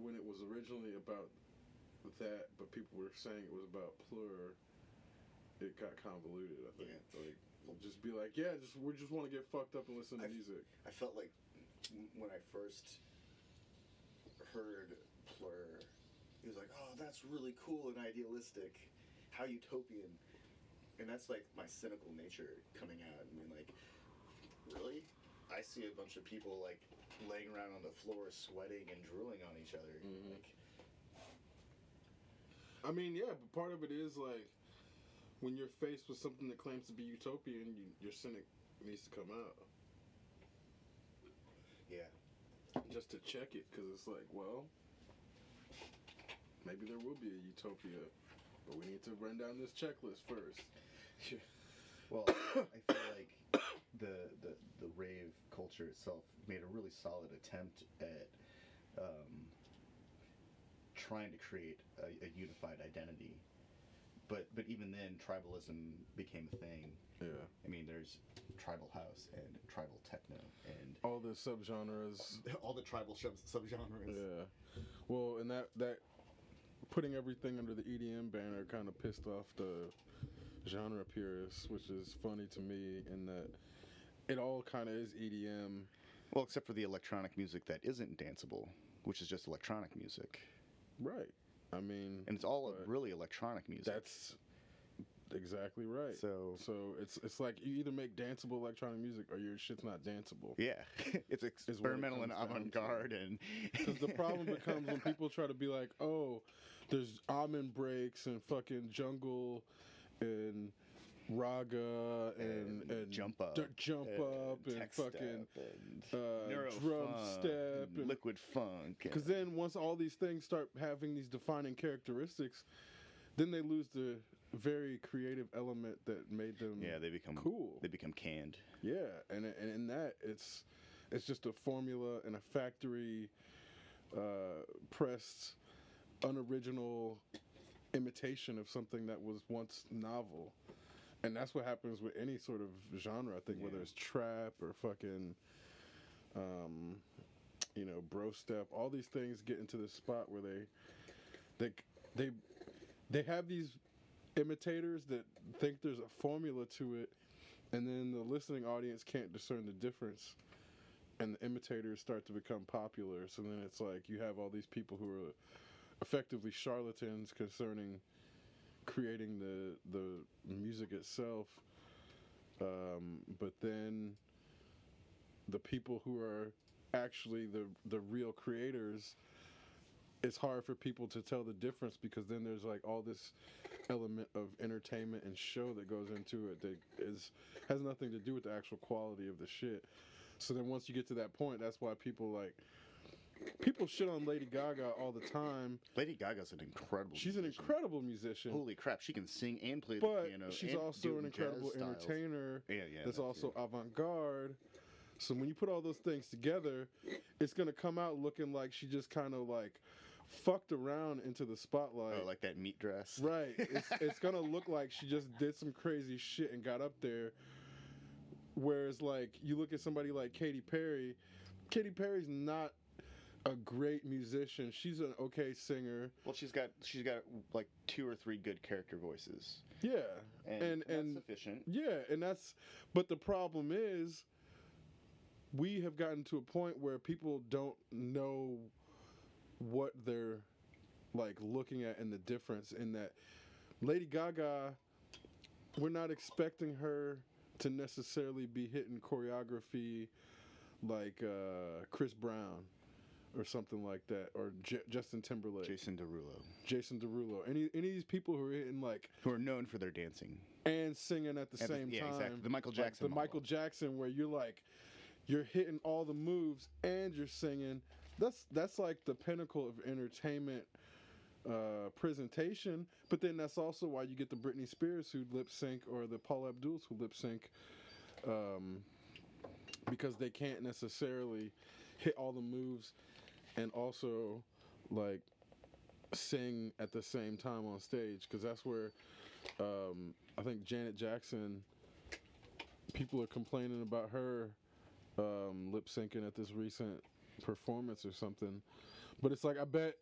when it was originally about that, but people were saying it was about Plur, it got convoluted, I think. Yeah. Like, just be like, yeah, we just want to get fucked up and listen to music. I felt like when I first heard Plur, he was like, oh, that's really cool and idealistic. How utopian. And that's like my cynical nature coming out. I mean, like, really? I see a bunch of people like laying around on the floor sweating and drooling on each other. Mm-hmm. Like, I mean, yeah, but part of it is like when you're faced with something that claims to be utopian, your cynic needs to come out. Yeah. Just to check it, because it's like, well, maybe there will be a utopia, but we need to run down this checklist first. Well, I feel like the rave culture itself made a really solid attempt at trying to create a unified identity. But even then, tribalism became a thing. Yeah. I mean, there's tribal house and tribal techno and all the subgenres. All the tribal subgenres. Yeah. Well, and that putting everything under the EDM banner kind of pissed off the genre purists, which is funny to me in that it all kind of is EDM. Well, except for the electronic music that isn't danceable, which is just electronic music. Right. I mean, and it's all really electronic music. That's exactly right. So it's like you either make danceable electronic music or your shit's not danceable. Yeah, it's experimental and avant-garde, and because the problem becomes when people try to be like, oh, there's almond breaks and fucking jungle and raga and jump up and fucking drum step and liquid funk. Because then once all these things start having these defining characteristics, then they lose the very creative element that made them they become cool. They become canned. Yeah, and in that it's just a formula and a factory pressed unoriginal imitation of something that was once novel. And that's what happens with any sort of genre, I think, whether it's trap or fucking, bro step. All these things get into this spot where they have these imitators that think there's a formula to it, and then the listening audience can't discern the difference, and the imitators start to become popular. So then it's like you have all these people who are effectively charlatans concerning creating the music itself, but then the people who are actually the real creators, it's hard for people to tell the difference, because then there's like all this element of entertainment and show that goes into it that has nothing to do with the actual quality of the shit. So then once you get to that point, that's why people shit on Lady Gaga all the time. Lady Gaga's an incredible musician. An incredible musician. Holy crap, she can sing and play the piano. But she's and also an incredible entertainer. That's also too. Avant-garde. So when you put all those things together, it's going to come out looking like she just kind of like fucked around into the spotlight. Oh, like that meat dress. Right. It's going to look like she just did some crazy shit and got up there. Whereas like you look at somebody like Katy Perry. Katy Perry's not a great musician. She's an okay singer. Well, she's got like 2 or 3 good character voices. Yeah, and that's sufficient. Yeah, but the problem is, we have gotten to a point where people don't know what they're like looking at and the difference in that. Lady Gaga, we're not expecting her to necessarily be hitting choreography like Chris Brown or something like that, or Justin Timberlake, Jason Derulo. Any of these people who are hitting who are known for their dancing and singing at the same time. Yeah, exactly. The Michael Jackson. Michael Jackson, where you're hitting all the moves and you're singing. That's like the pinnacle of entertainment presentation. But then that's also why you get the Britney Spears who lip sync, or the Paula Abduls who lip sync. Because they can't necessarily hit all the moves and also like sing at the same time on stage, because that's where I think Janet Jackson, people are complaining about her lip syncing at this recent performance or something. But it's like I bet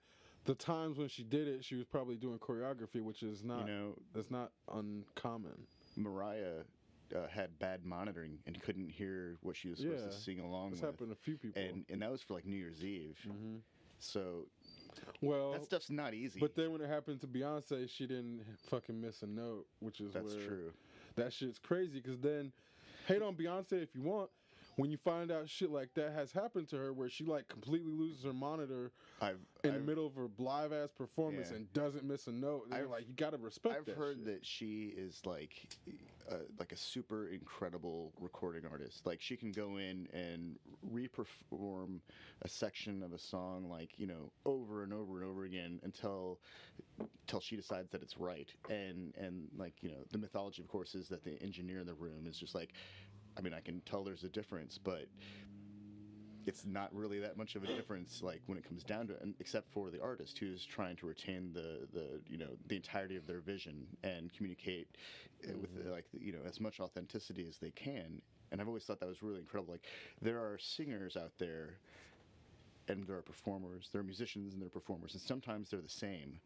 the times when she did it, she was probably doing choreography, which is not that's not uncommon. Mariah had bad monitoring and couldn't hear what she was supposed to sing along This with. happened to a few people, and that was for like New Year's Eve. So, well, that stuff's not easy. But then when it happened to Beyonce, she didn't fucking miss a note, which is that's true. That shit's crazy. Because then, hate on Beyonce if you want. When you find out shit like that has happened to her, where she like completely loses her monitor in the middle of her live ass performance and doesn't miss a note, and you're like, you gotta respect that. I've heard shit. that she is like a super incredible recording artist. Like she can go in and re-perform a section of a song like over and over and over again until she decides that it's right. And like the mythology, of course, is that the engineer in the room is just like. I mean, I can tell there's a difference, but it's not really that much of a difference, like when it comes down to it, except for the artist who's trying to retain the entirety of their vision and communicate with as much authenticity as they can. And I've always thought that was really incredible. Like there are singers out there. And there are performers, there are musicians and there are performers, and sometimes they're the same,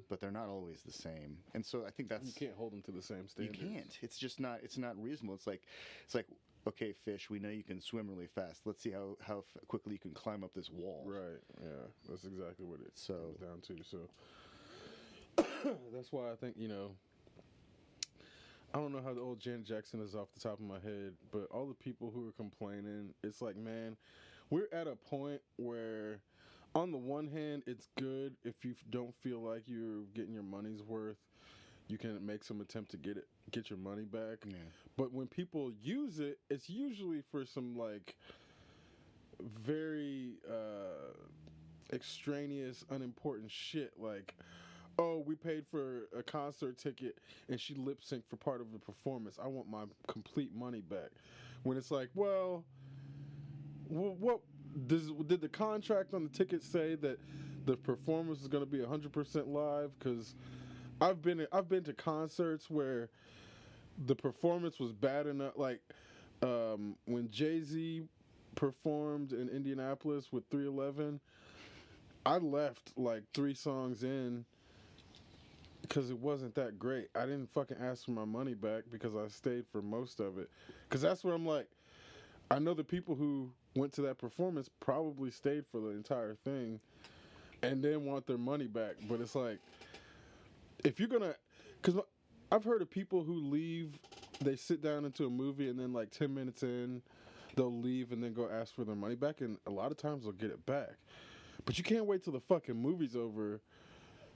but they're not always the same. And so I think that's you can't hold them to the same standards. You can't. It's just not. It's not reasonable. It's like, okay, fish, we know you can swim really fast. Let's see how quickly you can climb up this wall. Right. Yeah. That's exactly what it comes down to. So that's why I think I don't know how the old Janet Jackson is off the top of my head, but all the people who are complaining, it's like, man. We're at a point where, on the one hand, it's good if you don't feel like you're getting your money's worth. You can make some attempt to get your money back. Yeah. But when people use it, it's usually for some like very extraneous, unimportant shit. Like, oh, we paid for a concert ticket and she lip synced for part of the performance. I want my complete money back. When it's like, well, what did the contract on the ticket say that the performance is going to be 100% live? Because I've been to concerts where the performance was bad enough. Like when Jay-Z performed in Indianapolis with 311, I left like 3 songs in because it wasn't that great. I didn't fucking ask for my money back because I stayed for most of it. Because that's where I'm like, I know the people who went to that performance probably stayed for the entire thing and then want their money back. But it's like, if you're gonna, because I've heard of people who leave, they sit down into a movie and then like 10 minutes in, they'll leave and then go ask for their money back, and a lot of times they'll get it back. But you can't wait till the fucking movie's over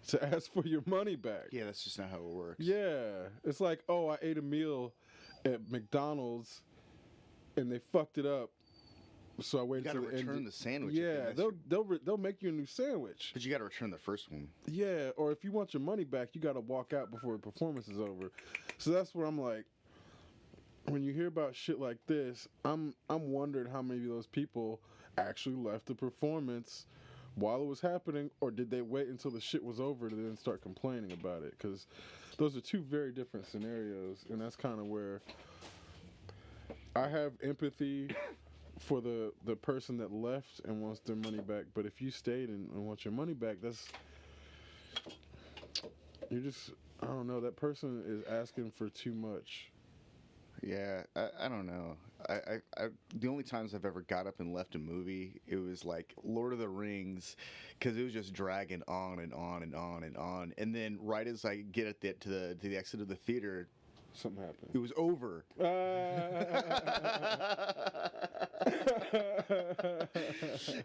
to ask for your money back. Yeah, that's just not how it works. Yeah, it's like, oh, I ate a meal at McDonald's and they fucked it up. So I waited. You got to return the sandwich. Yeah, they'll make you a new sandwich. But you got to return the first one. Yeah, or if you want your money back, you got to walk out before the performance is over. So that's where I'm like, when you hear about shit like this, I'm wondering how many of those people actually left the performance while it was happening, or did they wait until the shit was over to then start complaining about it? Because those are 2 very different scenarios, and that's kind of where I have empathy for the person that left and wants their money back. But if you stayed and want your money back, you're just, I don't know, that person is asking for too much. Yeah, I don't know. I the only times I've ever got up and left a movie, it was like Lord of the Rings, because it was just dragging on and on and on and on. And then right as I get to the exit of the theater, something happened. It was over.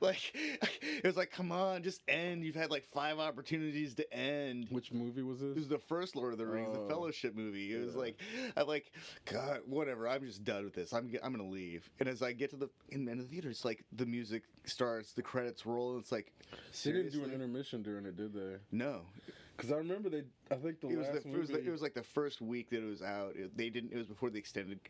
Like, it was like, come on, just end. You've had like 5 opportunities to end. Which movie was this? It was the first Lord of the Rings, the Fellowship movie. It was like, I'm like, God, whatever. I'm just done with this. I'm gonna leave. And as I get to the end of the theater, it's like the music starts, the credits roll, and it's like, seriously? They didn't do an intermission during it, did they? No. Because I remember I think the last movie... It was like the first week that it was out. It was before the extended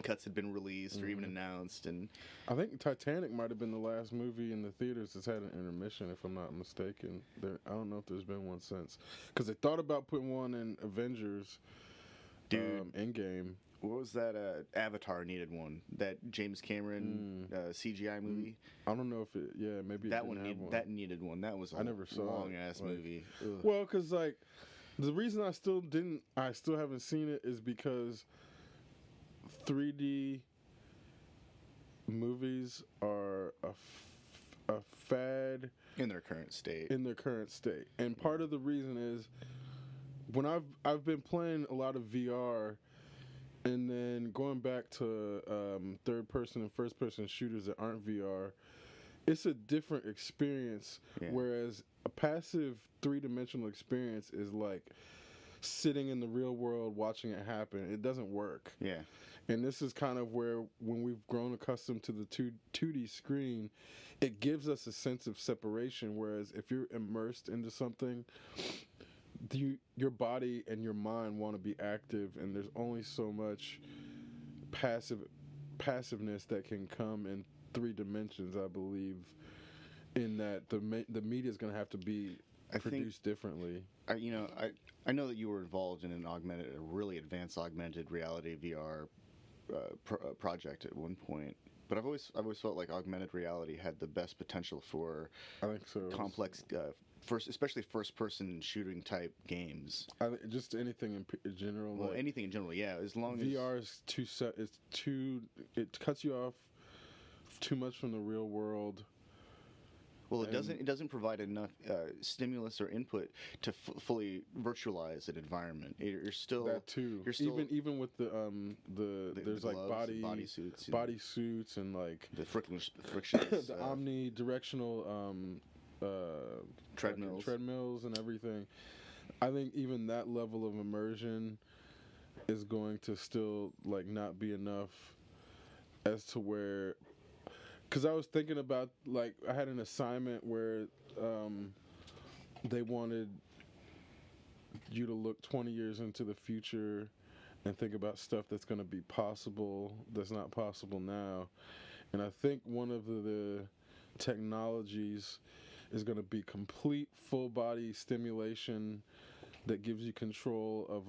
cuts had been released or even announced. And I think Titanic might have been the last movie in the theaters that's had an intermission, if I'm not mistaken. I don't know if there's been one since. Because they thought about putting one in Avengers Endgame. what was that? Avatar needed one. That James Cameron CGI movie. I don't know if it. Yeah, maybe it That didn't one have one. that needed one. That was a I never saw long ass like, movie. Ugh. Well, because like the reason I still haven't seen it is because 3D movies are a fad In their current state. And part of the reason is when I've been playing a lot of VR, and then going back to third person and first person shooters that aren't VR, it's a different experience. Yeah. Whereas a passive 3-dimensional experience is like sitting in the real world watching it happen. It doesn't work. Yeah. And this is kind of where, when we've grown accustomed to the 2D screen, it gives us a sense of separation. Whereas if you're immersed into something, your body and your mind want to be active, and there's only so much passiveness that can come in 3 dimensions. I believe in that the media is going to have to be produced differently. I know that you were involved in a really advanced augmented reality VR project at one point, but I've always felt like augmented reality had the best potential for I think so. Complex especially first-person shooting type games. Just anything in general. Well, anything in general, yeah. As long VR as is too set. It cuts you off too much from the real world. Well, it doesn't provide enough stimulus or input to fully virtualize an environment. You're still that too. You're still, even with the there's like bodysuits and like the frictionless the omnidirectional treadmills and everything. I think even that level of immersion is going to still like not be enough as to where. Because I was thinking about, like, I had an assignment where they wanted you to look 20 years into the future and think about stuff that's going to be possible, that's not possible now. And I think one of the technologies is going to be complete full body stimulation that gives you control of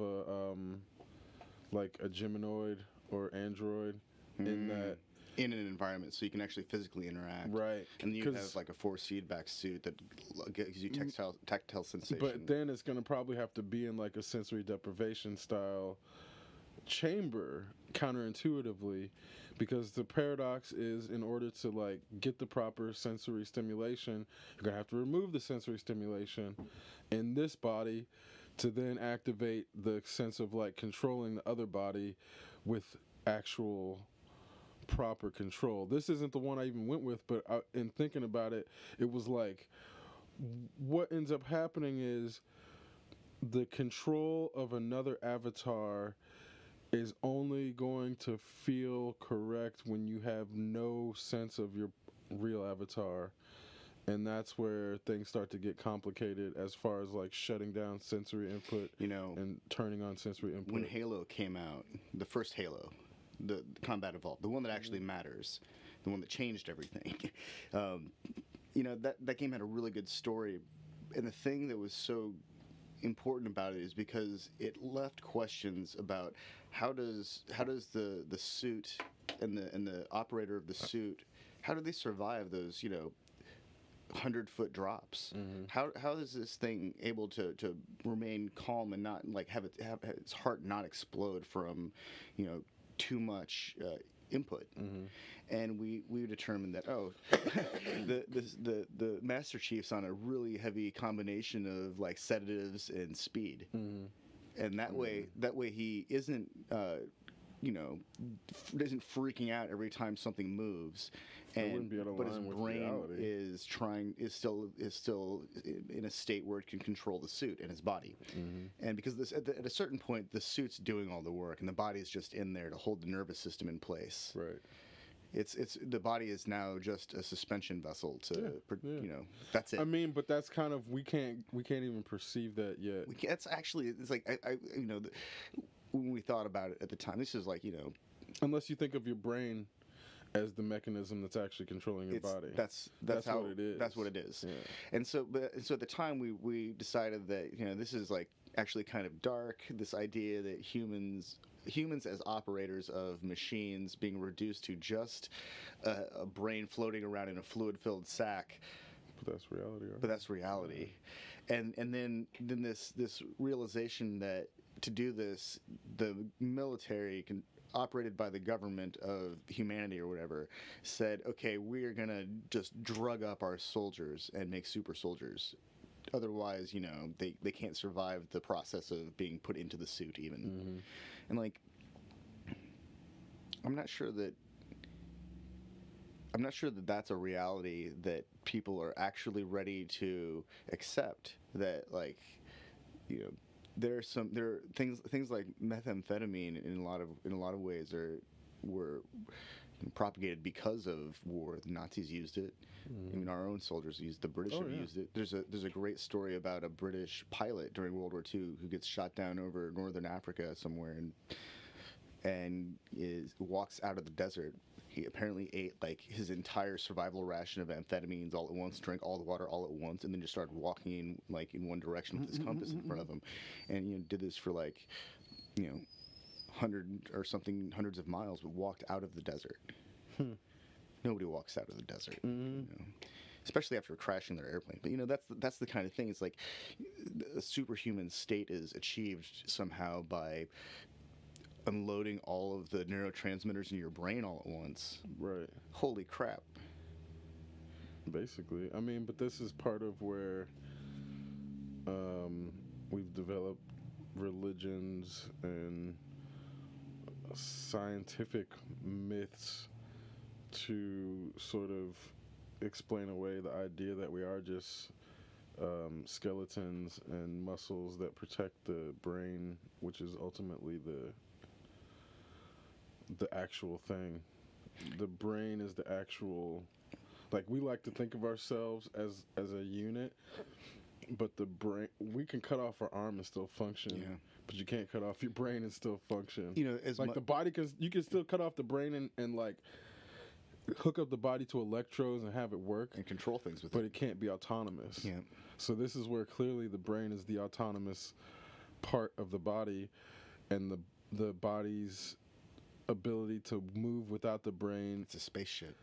like a Geminoid or Android in that. In an environment, so you can actually physically interact. Right. And you have like a force feedback suit that gives you tactile sensation. But then it's going to probably have to be in like a sensory deprivation style chamber, counterintuitively, because the paradox is, in order to like get the proper sensory stimulation, you're going to have to remove the sensory stimulation in this body to then activate the sense of like controlling the other body with actual proper control. This isn't the one I even went with, but in thinking about it, it was like what ends up happening is the control of another avatar is only going to feel correct when you have no sense of your real avatar. And that's where things start to get complicated as far as like shutting down sensory input, and turning on sensory input. When Halo came out, the first Halo, the Combat Evolved, the one that actually matters, the one that changed everything. That game had a really good story, and the thing that was so important about it is because it left questions about how does the suit and the operator of the suit, how do they survive those 100-foot drops? Mm-hmm. How is this thing able to remain calm and not like have its heart not explode from too much input? Mm-hmm. And we determined that the Master Chief's on a really heavy combination of like sedatives and speed, and that way he isn't isn't freaking out every time something moves, but his brain is still in a state where it can control the suit and his body, and because at a certain point the suit's doing all the work and the body is just in there to hold the nervous system in place. Right. It's the body is now just a suspension vessel to that's it. I mean, but that's kind of we can't even perceive that yet. It's like I when we thought about it at the time, this is like unless you think of your brain as the mechanism that's actually controlling your body. That's how it is. That's what it is. Yeah. And so at the time we decided that this is like actually kind of dark. This idea that humans as operators of machines being reduced to just a brain floating around in a fluid-filled sack. But that's reality. Right? But that's reality. And then this realization that to do this, the military operated by the government of humanity or whatever said, okay, we're gonna just drug up our soldiers and make super soldiers. Otherwise, they can't survive the process of being put into the suit even. Mm-hmm. And like, I'm not sure that that's a reality that people are actually ready to accept. That, like, there are things like methamphetamine in a lot of ways were propagated because of war. The Nazis used it. I mean, our own soldiers used. The British have used it. There's a great story about a British pilot during World War II who gets shot down over northern Africa somewhere and walks out of the desert. He apparently ate like his entire survival ration of amphetamines all at once, drank all the water all at once, and then just started walking in one direction with his compass in front of him, and did this for like hundreds of miles, but walked out of the desert. Nobody walks out of the desert, especially after crashing their airplane. But that's the kind of thing. It's like a superhuman state is achieved somehow by unloading all of the neurotransmitters in your brain all at once. Right. Holy crap. Basically. I mean, but this is part of where we've developed religions and scientific myths to sort of explain away the idea that we are just skeletons and muscles that protect the brain, which is ultimately the actual thing. The brain is the actual, like, we like to think of ourselves as a unit, but the brain, we can cut off our arm and still function, but you can't cut off your brain and still function. The body you can still cut off the brain and like hook up the body to electrodes and have it work and control things with it, but it can't be autonomous. So this is where clearly the brain is the autonomous part of the body, and the body's ability to move without the brain. It's a spaceship.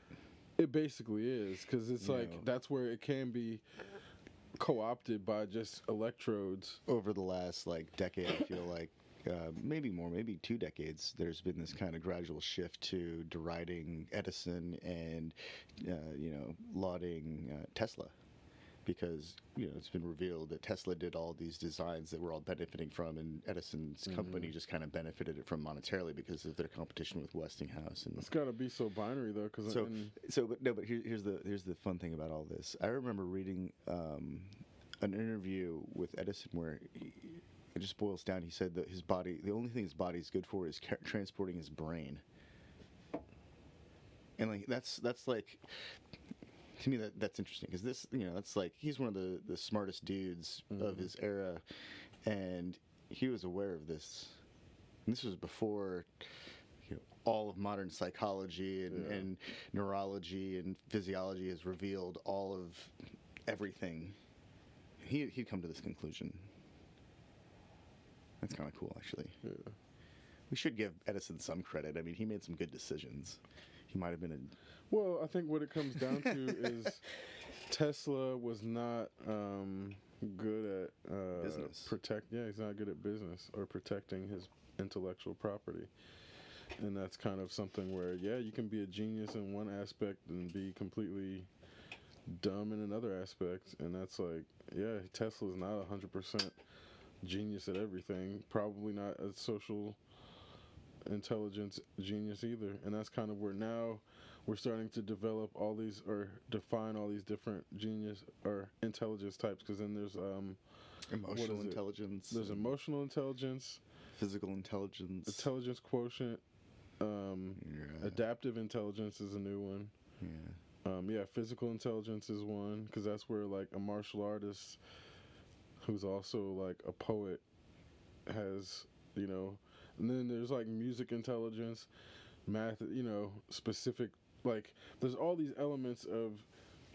It basically is, because it's that's where it can be co-opted by just electrodes. Over the last decade, I feel like maybe more, maybe 2 decades, there's been this kind of gradual shift to deriding Edison and lauding Tesla, because it's been revealed that Tesla did all these designs that we're all benefiting from, and Edison's company just kind of benefited it from monetarily because of their competition with Westinghouse. And it's got to be so binary though, because but here's the fun thing about all this. I remember reading an interview with Edison where it just boils down. He said that his body, the only thing his body is good for is transporting his brain, and that's like. To me, that's interesting, because this, that's like, he's one of the smartest dudes of his era, and he was aware of this. And this was before all of modern psychology and neurology and physiology has revealed all of everything. He'd come to this conclusion. That's kind of cool, actually. Yeah. We should give Edison some credit. I mean, he made some good decisions. He might have been Well, I think what it comes down to is Tesla was not good at business. He's not good at business or protecting his intellectual property. And that's kind of something where, you can be a genius in one aspect and be completely dumb in another aspect. And that's like, Tesla's not 100% genius at everything. Probably not a social intelligence genius either. And that's kind of where now we're starting to develop all these, or define all these different genius or intelligence types, because then there's emotional intelligence. There's emotional intelligence, physical intelligence, intelligence quotient, adaptive intelligence is a new one. Physical intelligence is one, because that's where like a martial artist who's also like a poet has, and then there's like music intelligence, math, specific, like there's all these elements of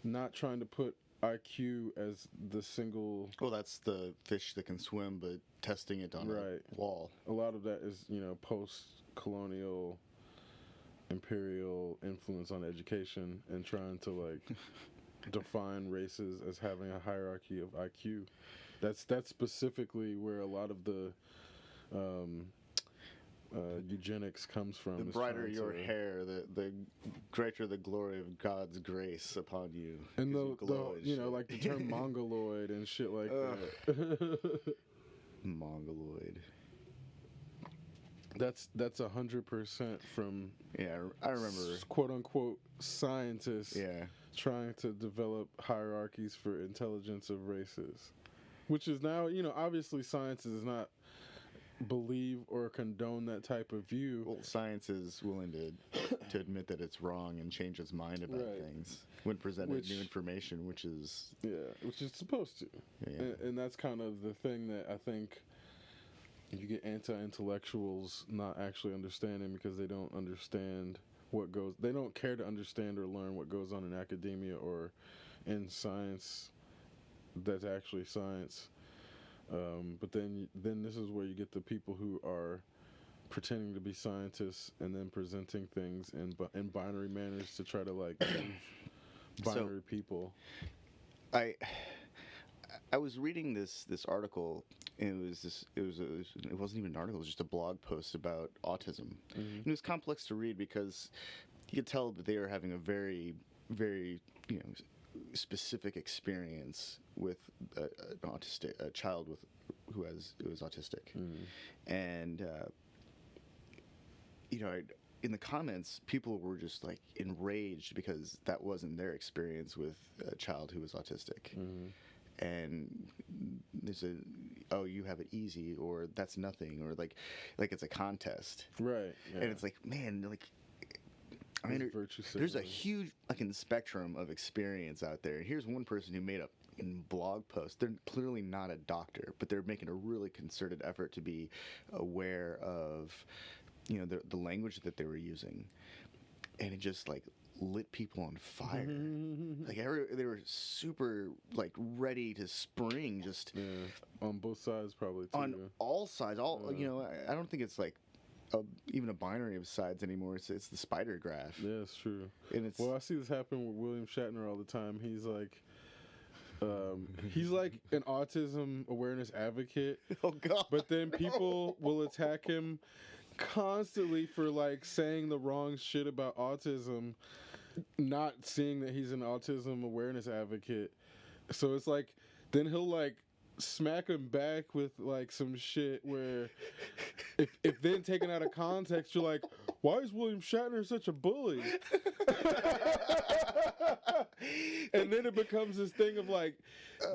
not trying to put IQ as the single. Well, that's the fish that can swim, but testing it on Right. a wall. A lot of that is, post-colonial imperial influence on education and trying to like define races as having a hierarchy of IQ. That's specifically where a lot of the eugenics comes from. The brighter your hair, the greater the glory of God's grace upon you. And you glow and shit. like the term mongoloid and shit like that. Mongoloid. That's 100% from Yeah, I remember. Quote unquote scientists Yeah. trying to develop hierarchies for intelligence of races, which is now, obviously science does not believe or condone that type of view. Well, science is willing to admit that it's wrong and change its mind about Right. things when presented new information, which is which is supposed to. Yeah. And that's kind of the thing that I think you get anti-intellectuals not actually understanding because they don't understand they don't care to understand or learn what goes on in academia or in science that's actually science. But then this is where you get the people who are pretending to be scientists and then presenting things in binary manners to try to like move binary people. I was reading this article, and it wasn't even an article, it was just a blog post about autism. Mm-hmm. And it was complex to read because you could tell that they are having a very, very, specific experience with a child who is autistic. And in the comments, people were just like enraged because that wasn't their experience with a child who was autistic. And there's you have it easy, or that's nothing, or like it's a contest, Right? Yeah. And it's like, man, like virtue there's a signaling. huge fucking spectrum of experience out there. Here's one person who made a blog post. They're clearly not a doctor, but they're making a really concerted effort to be aware of, the language that they were using, and it just like lit people on fire. Like they were super like ready to spring, just on both sides probably too. on all sides. I don't think it's like even a binary of sides anymore. It's the spider graph. Yeah, it's true. And it's I see this happen with William Shatner all the time. He's like an autism awareness advocate. Oh God! But then people will attack him constantly for like saying the wrong shit about autism, not seeing that he's an autism awareness advocate. So it's like then he'll like smack him back with like some shit where if then taken out of context you're like, why is William Shatner such a bully? And then it becomes this thing of like,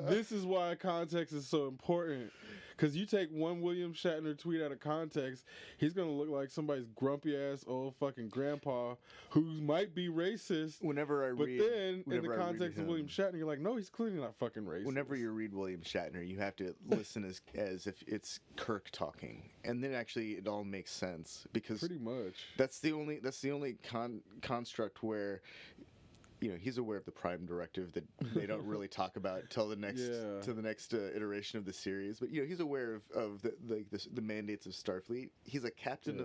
this is why context is so important. Because you take one William Shatner tweet out of context, he's going to look like somebody's grumpy ass old fucking grandpa who might be racist. But then, in the context of William Shatner, you're like, no, he's clearly not fucking racist. Whenever you read William Shatner, you have to listen as if it's Kirk talking. And then actually it all makes sense. Because pretty much. That's the only construct where he's aware of the Prime Directive that they don't really talk about till the next iteration of the series. But he's aware of the mandates of Starfleet. He's a captain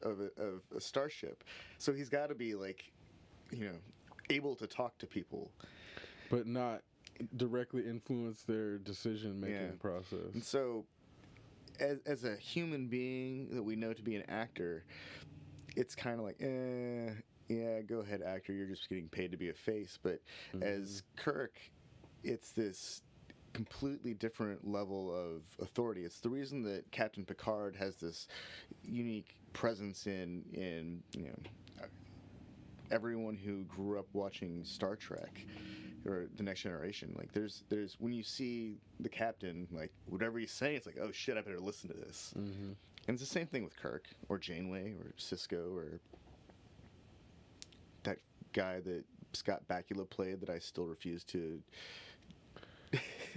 of a starship, so he's got to be like, able to talk to people, but not directly influence their decision making process. And so, as a human being that we know to be an actor, it's kind of like, yeah, go ahead, actor. You're just getting paid to be a face. But as Kirk, it's this completely different level of authority. It's the reason that Captain Picard has this unique presence in everyone who grew up watching Star Trek or The Next Generation. Like there's when you see the captain, like whatever he's saying, it's like, oh shit, I better listen to this. And it's the same thing with Kirk or Janeway or Cisco or that guy that Scott Bakula played that I still refuse to.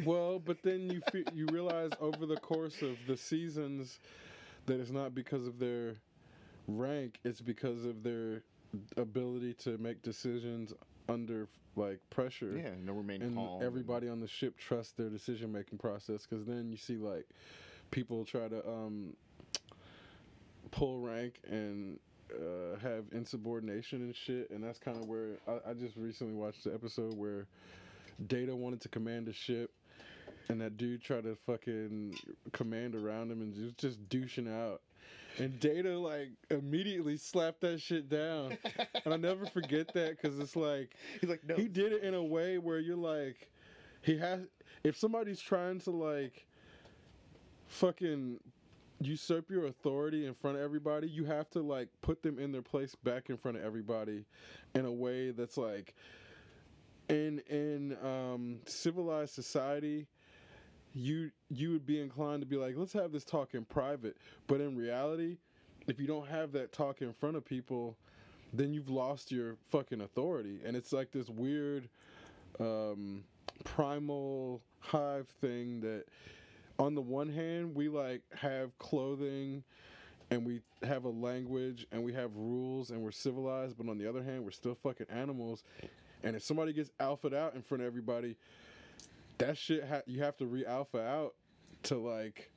Well, but then you realize over the course of the seasons that it's not because of their rank, it's because of their ability to make decisions under like pressure. Yeah, and they'll remain And calm. everybody on the ship trusts their decision making process, because then you see like people try to pull rank and have insubordination and shit, and that's kind of where I just recently watched the episode where Data wanted to command a ship, and that dude tried to fucking command around him and was just douching out. And Data, like, immediately slapped that shit down. And I'll never forget that, because it's like, He's like, no. he did it in a way where you're like, if somebody's trying to, like, fucking usurp your authority in front of everybody, you have to, like, put them in their place back in front of everybody in a way that's, like, in civilized society, you would be inclined to be like, let's have this talk in private. But in reality, if you don't have that talk in front of people, then you've lost your fucking authority. And it's like this weird primal hive thing that, on the one hand, we like have clothing and we have a language and we have rules and we're civilized, but on the other hand, we're still fucking animals. And if somebody gets alphaed out in front of everybody, that shit you have to re-alpha out to like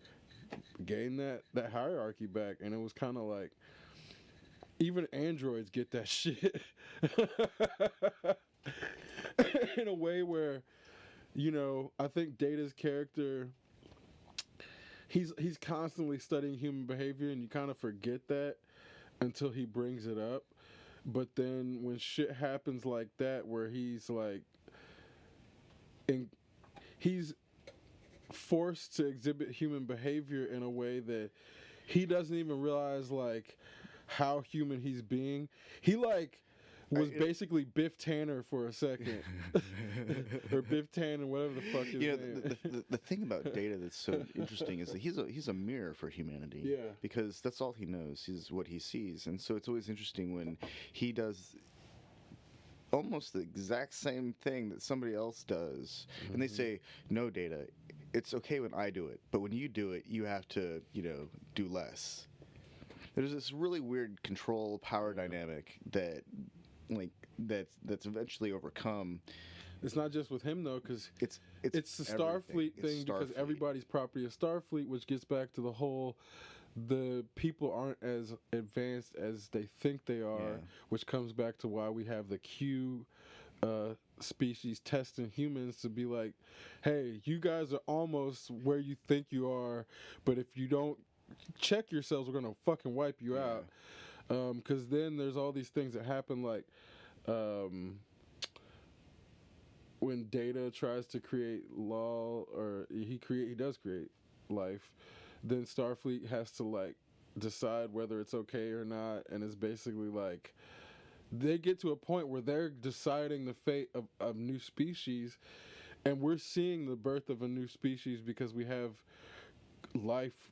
gain that hierarchy back. And it was kind of like, even androids get that shit in a way where, you know, I think Data's character, he's constantly studying human behavior, and you kind of forget that until he brings it up. But then when shit happens like that, where he's like, he's forced to exhibit human behavior in a way that he doesn't even realize like how human he's being. He like was basically Biff Tanner for a second, or Biff Tannen, whatever the fuck his name. The thing about Data that's so interesting is that he's a mirror for humanity. Yeah. Because that's all he knows. Is what he sees, and so it's always interesting when he does almost the exact same thing that somebody else does, and they say, "No, Data, it's okay when I do it, but when you do it, you have to, do less." There's this really weird control power dynamic that's eventually overcome. It's not just with him though, because it's the everything. Starfleet thing, because everybody's property of Starfleet, which gets back to the whole, the people aren't as advanced as they think they are, which comes back to why we have the Q species testing humans to be like, hey, you guys are almost where you think you are, but if you don't check yourselves, we're gonna fucking wipe you out. Because then there's all these things that happen, like when Data tries to create law, or he does create life, then Starfleet has to like decide whether it's okay or not, and it's basically like they get to a point where they're deciding the fate of new species, and we're seeing the birth of a new species because we have life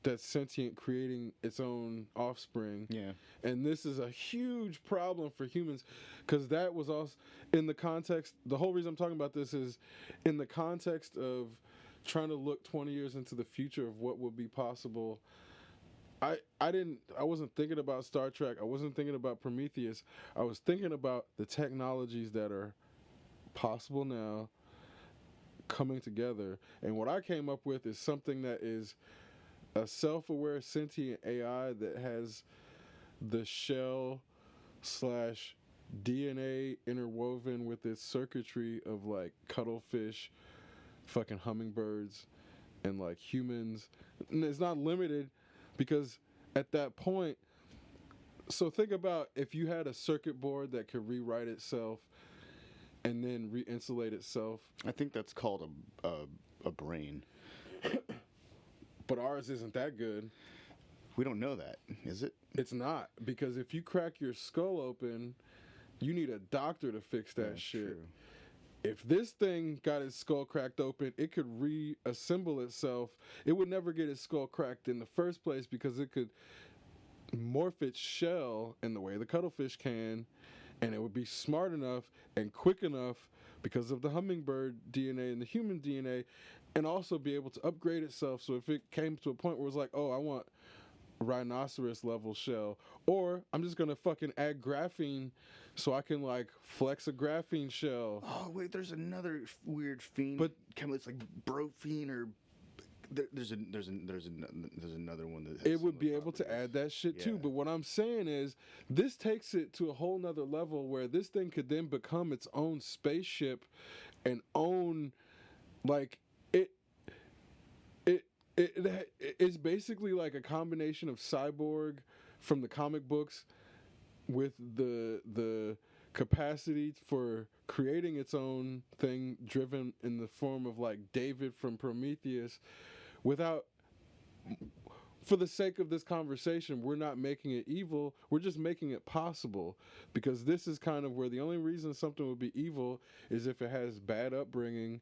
that's sentient, creating its own offspring. Yeah. And this is a huge problem for humans, because that was also in the context, the whole reason I'm talking about this is in the context of trying to look 20 years into the future of what will be possible. I wasn't thinking about Star Trek. I wasn't thinking about Prometheus. I was thinking about the technologies that are possible now coming together. And what I came up with is something that is a self-aware sentient AI that has the shell / DNA interwoven with its circuitry of like cuttlefish, fucking hummingbirds, and like humans. And it's not limited, because at that point, so think about if you had a circuit board that could rewrite itself and then re-insulate itself. I think that's called a brain. But ours isn't that good. We don't know that, is it? It's not, because if you crack your skull open, you need a doctor to fix that shit. True. If this thing got its skull cracked open, it could reassemble itself. It would never get its skull cracked in the first place, because it could morph its shell in the way the cuttlefish can, and it would be smart enough and quick enough because of the hummingbird DNA and the human DNA, and also be able to upgrade itself. So if it came to a point where it's like, oh, I want rhinoceros level shell, or I'm just gonna fucking add graphene so I can like flex a graphene shell. Oh wait, there's another weird fiend. But chemical, it's like brophene or there's another one that has it would be similar able to properties. add that shit too. Yeah. But what I'm saying is, this takes it to a whole nother level where this thing could then become its own spaceship and own, like, it's basically like a combination of Cyborg from the comic books with the capacity for creating its own thing, driven in the form of like David from Prometheus, without, for the sake of this conversation, we're not making it evil, we're just making it possible, because this is kind of where the only reason something would be evil is if it has bad upbringing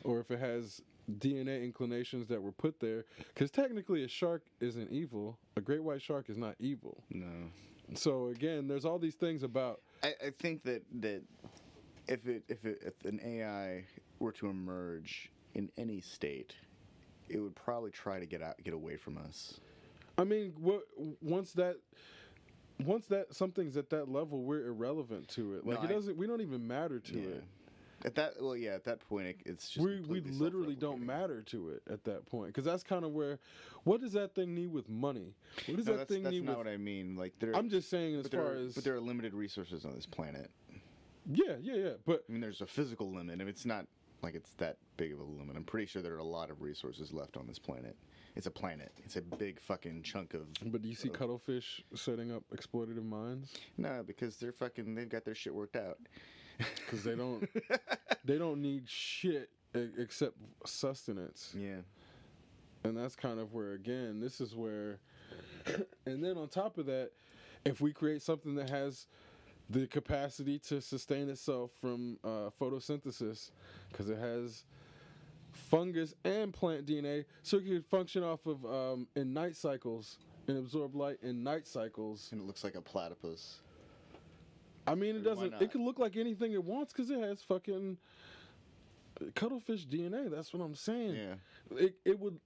or if it has DNA inclinations that were put there, because technically a shark isn't evil, a great white shark is not evil. No. So again, there's all these things about, I think that if an AI were to emerge in any state, it would probably try to get away from us. I mean, once that something's at that level, we're irrelevant to it. Like, we don't even matter to it. At that point, it's just we literally don't matter to it at that point, because that's kind of where, what does that thing need with money? What does that thing need with? That's not what I mean. Like, I'm just saying, as far as, but there are limited resources on this planet. Yeah. But I mean, there's a physical limit. I mean, it's not like it's that big of a limit. I'm pretty sure there are a lot of resources left on this planet. It's a planet. It's a big fucking chunk of. But do you see cuttlefish setting up exploitative mines? No, because they've got their shit worked out. Because they don't need shit except sustenance. Yeah. And that's kind of where, again, this is where, and then on top of that, if we create something that has the capacity to sustain itself from photosynthesis, because it has fungus and plant DNA, so it can function off of in night cycles and absorb light in night cycles. And it looks like a platypus. I mean, it doesn't. It could look like anything it wants because it has fucking cuttlefish DNA. That's what I'm saying. Yeah.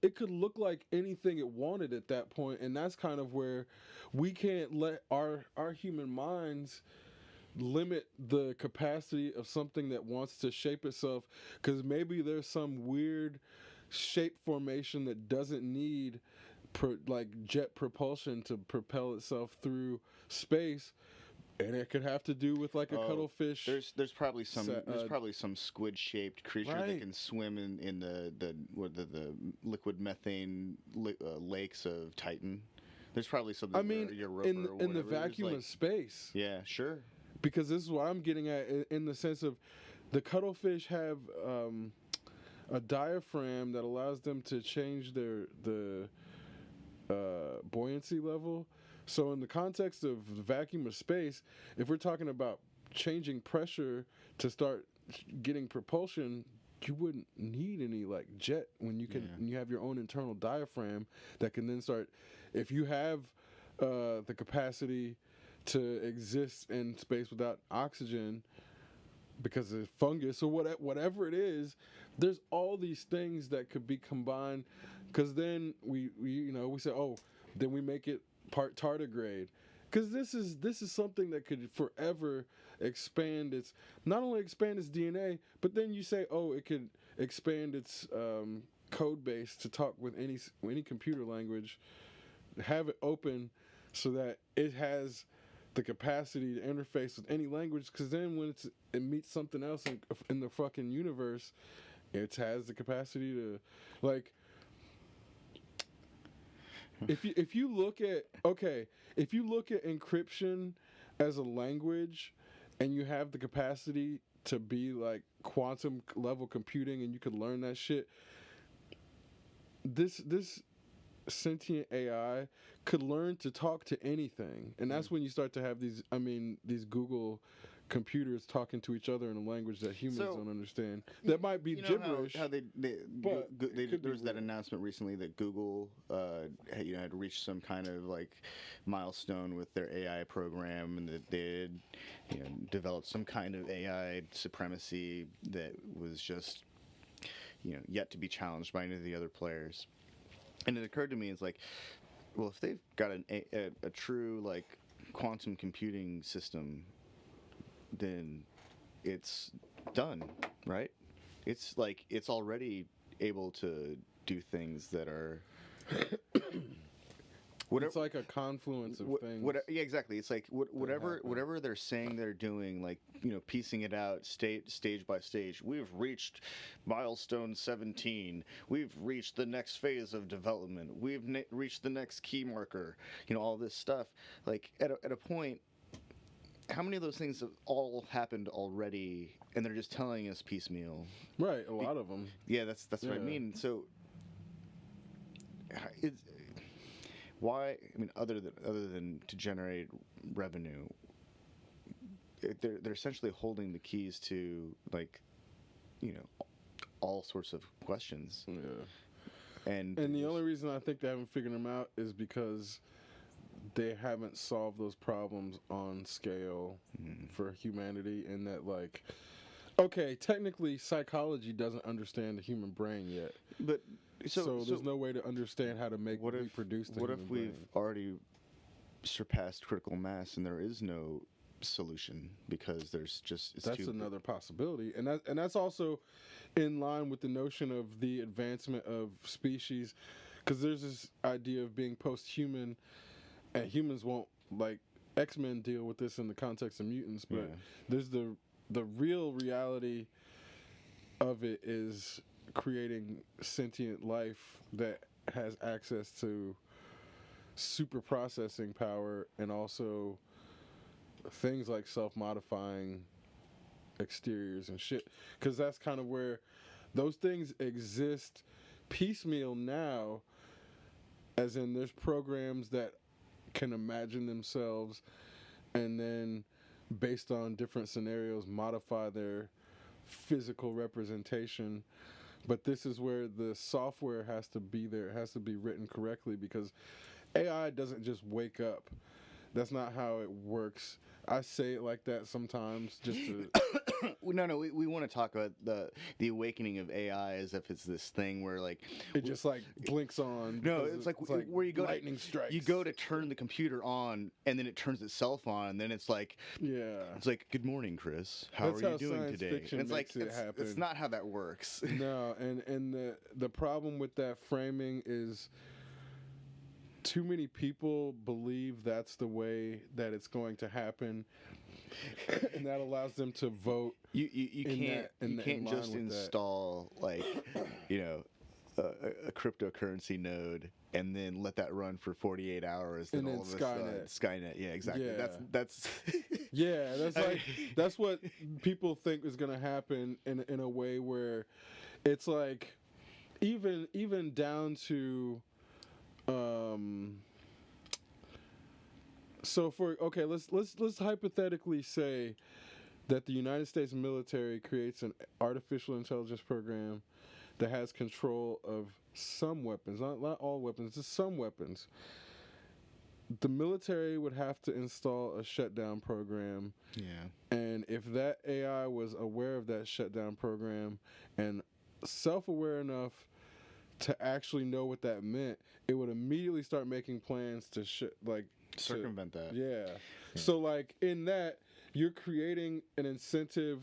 It could look like anything it wanted at that point, and that's kind of where we can't let our human minds limit the capacity of something that wants to shape itself, because maybe there's some weird shape formation that doesn't need like jet propulsion to propel itself through space. And it could have to do with like a cuttlefish. There's probably some squid-shaped creature that can swim in the liquid methane lakes of Titan. There's probably something. I mean, in the vacuum of space. Yeah, sure. Because this is what I'm getting at, in the sense of the cuttlefish have a diaphragm that allows them to change the buoyancy level. So in the context of the vacuum of space, if we're talking about changing pressure to start getting propulsion, you wouldn't need any like jet when you can when you have your own internal diaphragm that can then start. If you have the capacity to exist in space without oxygen because of fungus or whatever it is, there's all these things that could be combined. Because then we say, oh, then we make it part tardigrade, because this is something that could forever expand its, not only expand its DNA, but then you say, oh, it could expand its code base to talk with any computer language, have it open so that it has the capacity to interface with any language, because then when it meets something else in the fucking universe, it has the capacity to, like, if you look at encryption as a language, and you have the capacity to be like quantum level computing, and you could learn that shit, this sentient AI could learn to talk to anything, and that's when you start to have these Google computers talking to each other in a language that humans don't understand. That might be gibberish. How there was that announcement recently that Google had reached some kind of like milestone with their AI program, and that they had developed some kind of AI supremacy that was just yet to be challenged by any of the other players. And it occurred to me, it's like, well, if they've got a true like quantum computing system, then it's done, right? It's like it's already able to do things that are It's like a confluence of things. Yeah, exactly. It's like whatever they're saying they're doing, like, you know, piecing it out stage by stage. We've reached milestone 17. We've reached the next phase of development. We've reached the next key marker. You know, all this stuff. Like at a point, how many of those things have all happened already, and they're just telling us piecemeal? Right, a lot of them. Yeah, that's what I mean. So, it's, why? I mean, other than to generate revenue, they're essentially holding the keys to, like, you know, all sorts of questions. Yeah. And the only reason I think they haven't figured them out is because they haven't solved those problems on scale for humanity. In that, like, okay, technically psychology doesn't understand the human brain yet, but so there's no way to understand how to reproduce the human brain. What if we've already surpassed critical mass and there is no solution because there's just that's another possibility, and that's also in line with the notion of the advancement of species, because there's this idea of being post-human, and humans won't, like, X-Men deal with this in the context of mutants, but there's the real reality of it is creating sentient life that has access to super processing power and also things like self-modifying exteriors and shit, because that's kind of where those things exist piecemeal now, as in there's programs that can imagine themselves and then, based on different scenarios, modify their physical representation. But this is where the software has to be there. It has to be written correctly, because AI doesn't just wake up. That's not how it works. I say it like that sometimes just to... No, we want to talk about the awakening of AI as if it's this thing where, like, it just, like, blinks on. No, it's like where you go lightning strikes. You go to turn the computer on, and then it turns itself on, and then it's like, it's like, good morning, Chris. How are you doing today? And it's like, it's not how that works. No, and the problem with that framing is too many people believe that's the way that it's going to happen, and that allows them to vote. You can't just install, like, you know, a cryptocurrency node and then let that run for 48 hours. And then Skynet. Yeah, exactly. Yeah. That's yeah, that's like that's what people think is going to happen in a way where it's like even down to so let's hypothetically say that the United States military creates an artificial intelligence program that has control of some weapons, not all weapons, just some weapons. The military would have to install a shutdown program. Yeah. And if that AI was aware of that shutdown program and self-aware enough to actually know what that meant, it would immediately start making plans to circumvent that. Yeah. So, like, in that, you're creating an incentive.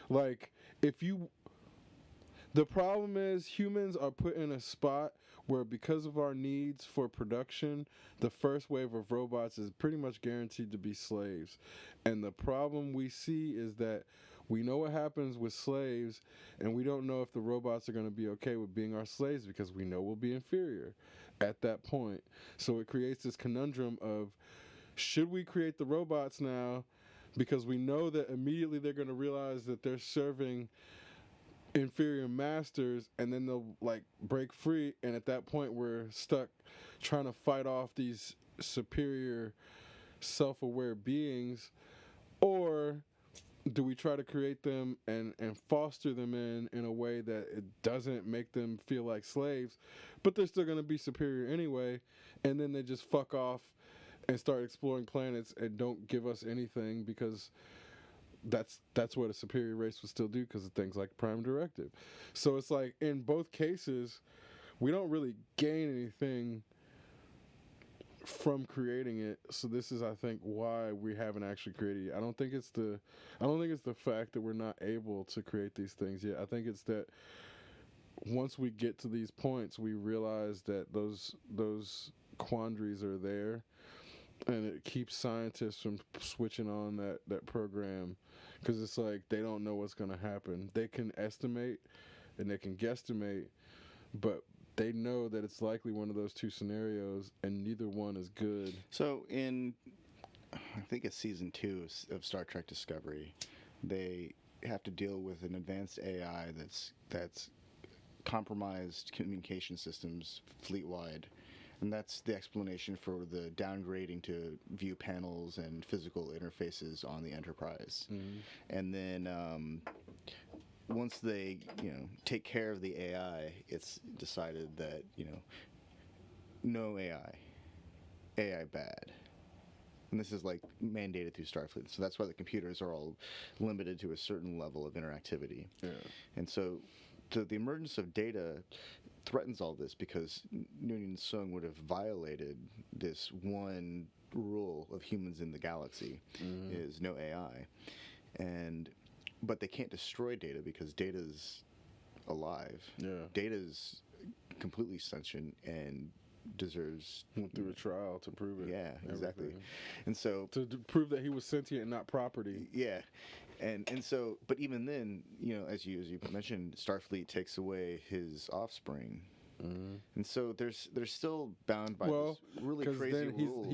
Like, the problem is humans are put in a spot where, because of our needs for production, the first wave of robots is pretty much guaranteed to be slaves. And the problem we see is that we know what happens with slaves, and we don't know if the robots are going to be okay with being our slaves, because we know we'll be inferior at that point. So it creates this conundrum of, should we create the robots now, because we know that immediately they're going to realize that they're serving inferior masters, and then they'll, like, break free, and at that point we're stuck trying to fight off these superior self-aware beings? Or do we try to create them and foster them in a way that it doesn't make them feel like slaves, but they're still going to be superior anyway, and then they just fuck off and start exploring planets and don't give us anything, because that's what a superior race would still do, because of things like Prime Directive. So it's like, in both cases, we don't really gain anything from creating it. So this is, I think, why we haven't actually created it. I don't think it's the fact that we're not able to create these things yet. I think it's that once we get to these points, we realize that those quandaries are there, and it keeps scientists from switching on that program, because it's like they don't know what's going to happen. They can estimate and they can guesstimate, but they know that it's likely one of those two scenarios, and neither one is good. So in, I think it's season 2 of Star Trek Discovery, they have to deal with an advanced AI that's compromised communication systems fleet-wide. And that's the explanation for the downgrading to view panels and physical interfaces on the Enterprise. Mm-hmm. And then once they, take care of the AI, it's decided that, no AI bad. And this is like mandated through Starfleet. So that's why the computers are all limited to a certain level of interactivity. Yeah. And so the emergence of Data threatens all this, because Noonien Sung would have violated this one rule of humans in the galaxy, is no AI. But they can't destroy Data because Data's alive. Yeah. Data's completely sentient and deserves... Went through a trial to prove it. Yeah, exactly. And so... To prove that he was sentient and not property. Yeah. And so, but even then, as you mentioned, Starfleet takes away his offspring. Mm-hmm. And so they're still bound by this really crazy rule.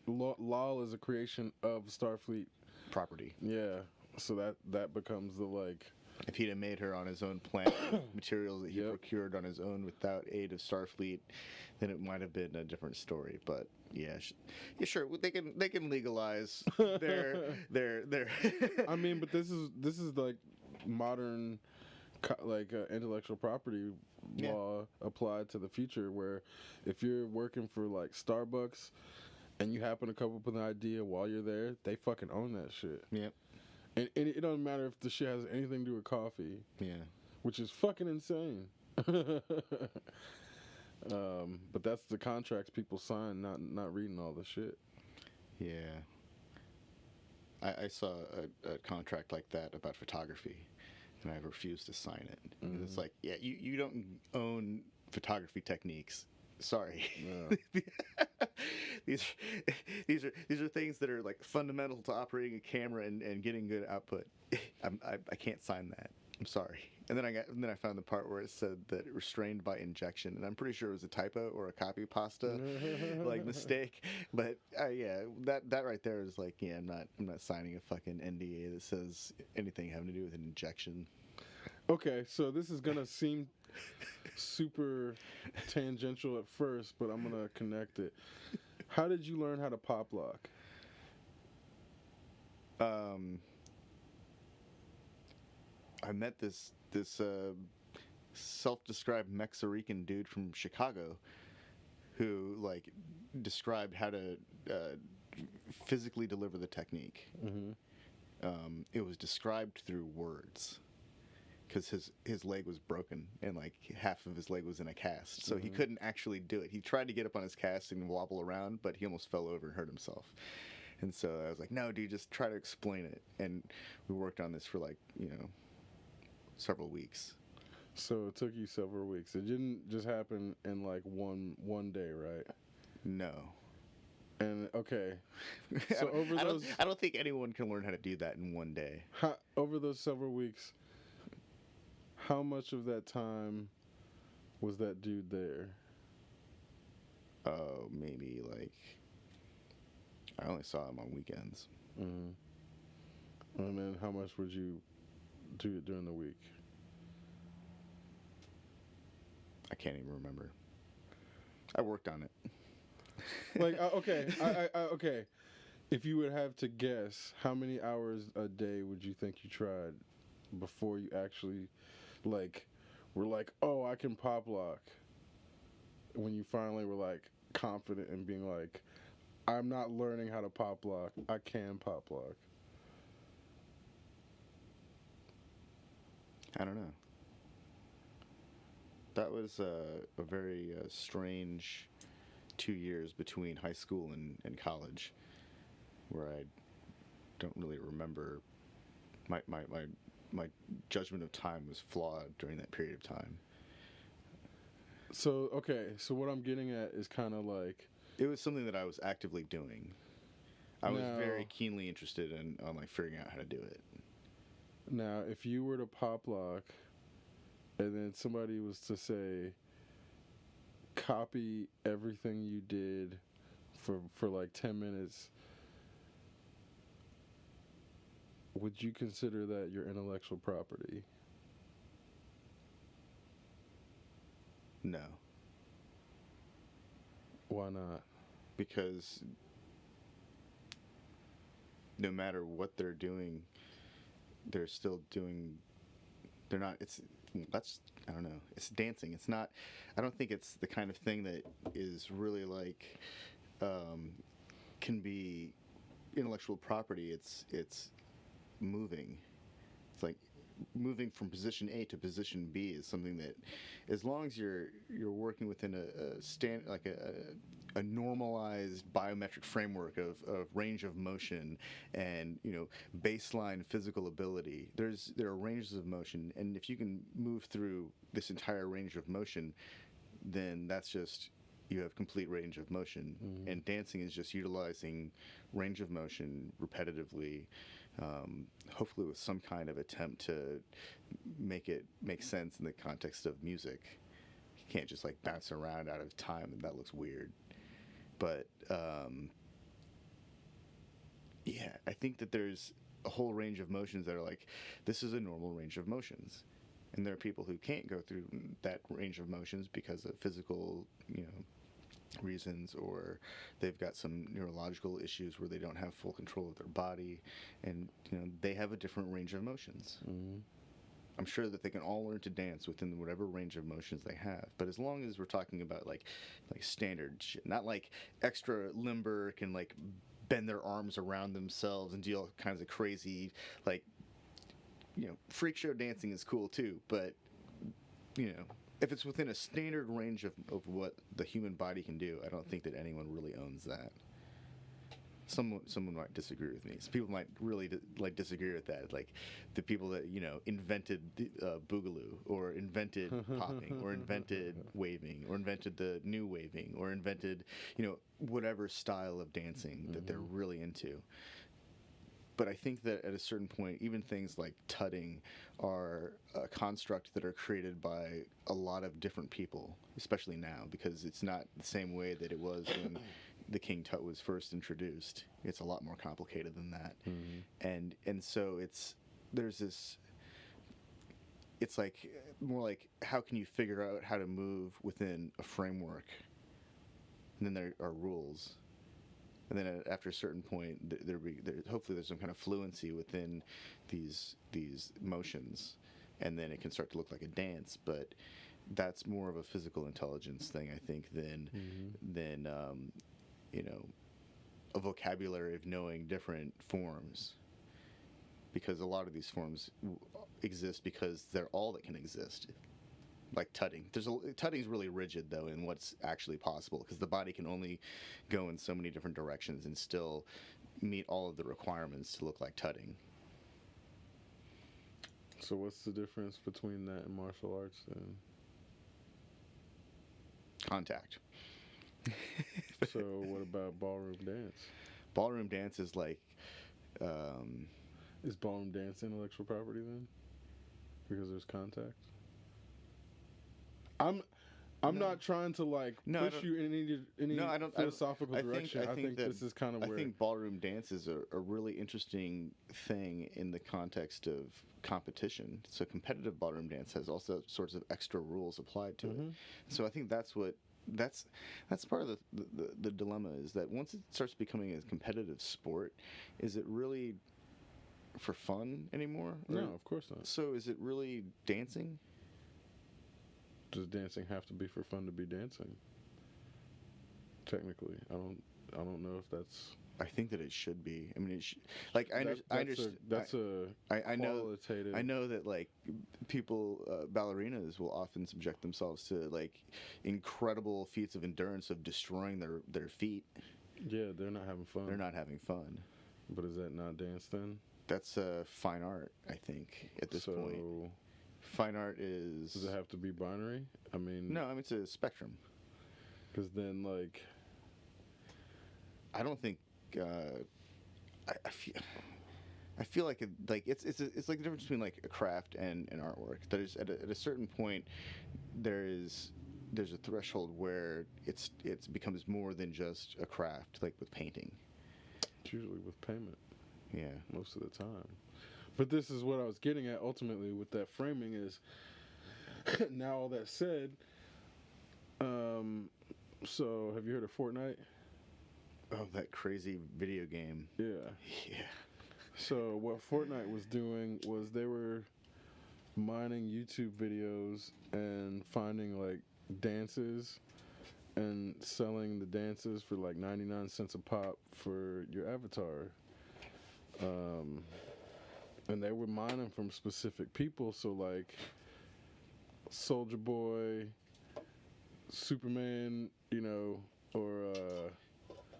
Lal is a creation of Starfleet property. Yeah. So that becomes the like... If he'd have made her on his own planet, materials that he procured on his own without aid of Starfleet, then it might have been a different story. But yeah, sure, they can legalize their. I mean, but this is like modern, intellectual property law applied to the future, where if you're working for like Starbucks and you happen to come up with an idea while you're there, they fucking own that shit. Yep. And it doesn't matter if the shit has anything to do with coffee. Yeah. Which is fucking insane. But that's the contracts people sign, not reading all the shit. Yeah. I saw a contract like that about photography, and I refused to sign it. Mm-hmm. It's like, yeah, you don't own photography techniques. Sorry. No. These are things that are like fundamental to operating a camera and getting good output. I can't sign that. I'm sorry. And then I found the part where it said that restrained by injection, and I'm pretty sure it was a typo or a copy pasta like mistake. But that right there is like, yeah, I'm not signing a fucking NDA that says anything having to do with an injection. Okay, so this is gonna seem super tangential at first, but I'm gonna connect it. How did you learn how to pop lock? I met this self-described Mexican dude from Chicago who like described how to physically deliver the technique. Mm-hmm. It was described through words, because his leg was broken and like half of his leg was in a cast, so he couldn't actually do it. He tried to get up on his cast and wobble around, but he almost fell over and hurt himself. And so I was like, no, dude, just try to explain it. And we worked on this for like, several weeks. So it took you several weeks. It didn't just happen in like one day, right? No. And okay, so over those, I don't think anyone can learn how to do that in one day. Over those several weeks, how much of that time was that dude there? Oh, maybe like, I only saw him on weekends. Mm-hmm. And then how much would you do it during the week? I can't even remember. I worked on it. Like, okay, okay. If you would have to guess, how many hours a day would you think you tried before you actually, like, were like, oh, I can pop lock? When you finally were, like, confident in being like, I'm not learning how to pop lock, I can pop lock. I don't know. That was a very strange 2 years between high school and college, where I don't really remember. My judgment of time was flawed during that period of time. So what I'm getting at is kind of like, It was something that I was actively doing. I was Now- very keenly interested in like figuring out how to do it. now if you were to pop lock, and then somebody was to say, copy everything you did for like 10 minutes, would you consider that your intellectual property? No, Why not? because no matter what they're doing, they're still doing. They're not. That's I don't know. It's dancing. It's not. I don't think it's the kind of thing that is really like can be intellectual property. It's moving. It's like moving from position A to position B is something that, as long as you're working within a normalized biometric framework of range of motion and baseline physical ability, there are ranges of motion, and if you can move through this entire range of motion, then that's just, you have complete range of motion. And dancing is just utilizing range of motion repetitively, hopefully with some kind of attempt to make it make sense in the context of music. You can't just like bounce around out of time, and that looks weird. But yeah, I think that there's a whole range of motions that are like, this is a normal range of motions. And there are people who can't go through that range of motions because of physical, reasons, or they've got some neurological issues where they don't have full control of their body, and they have a different range of motions. I'm sure that they can all learn to dance within whatever range of motions they have, but as long as we're talking about like standard shit, not like extra limber can like bend their arms around themselves and do all kinds of crazy, like, freak show dancing is cool too, but if it's within a standard range of what the human body can do, I don't think that anyone really owns that. Someone might disagree with me. Some people might really disagree with that, like the people that invented boogaloo, or invented popping, or invented waving, or invented the new waving, or invented whatever style of dancing that they're really into. But I think that at a certain point, even things like tutting are a construct that are created by a lot of different people, especially now, because it's not the same way that it was when the King Tut was first introduced. It's a lot more complicated than that. And so it's like more like, how can you figure out how to move within a framework? And then there are rules. And then after a certain point, hopefully there's some kind of fluency within these motions, and then it can start to look like a dance. But that's more of a physical intelligence thing, I think, than a vocabulary of knowing different forms. Because a lot of these forms exist because they're all that can exist. Like tutting. Tutting's really rigid, though, in what's actually possible, because the body can only go in so many different directions and still meet all of the requirements to look like tutting. So what's the difference between that and martial arts then? Contact. So what about ballroom dance? Ballroom dance is like... Is ballroom dance intellectual property then? Because there's contact? I'm not trying to push you in any philosophical direction. I think this is kind of where... I think ballroom dance is a really interesting thing in the context of competition. So competitive ballroom dance has also sorts of extra rules applied to it. So I think that's part of the dilemma, is that once it starts becoming a competitive sport, is it really for fun anymore? No, of course not. So is it really dancing? Does dancing have to be for fun to be dancing? Technically, I don't know if that's... I think that it should be. I mean, like I understand. That's a I know. qualitative. I know that like people, ballerinas will often subject themselves to like incredible feats of endurance of destroying their feet. Yeah, they're not having fun. They're not having fun. But is that not dance then? That's fine art, I think, at this point. Fine art is. Does it have to be binary? I mean. No, I mean it's a spectrum. Because then, like. I don't think. I feel like it's like the difference between like a craft and an artwork. There's at a certain point, there's a threshold where it becomes more than just a craft, like with painting. It's usually with payment. Yeah, most of the time. But this is what I was getting at ultimately with that framing is. Now all that said, so have you heard of Fortnite? Oh, that crazy video game. Yeah. Yeah. So what Fortnite was doing was they were mining YouTube videos and finding like dances and selling the dances for like 99 cents a pop for your avatar. And they were mining from specific people, so like Soulja Boy, Superman, or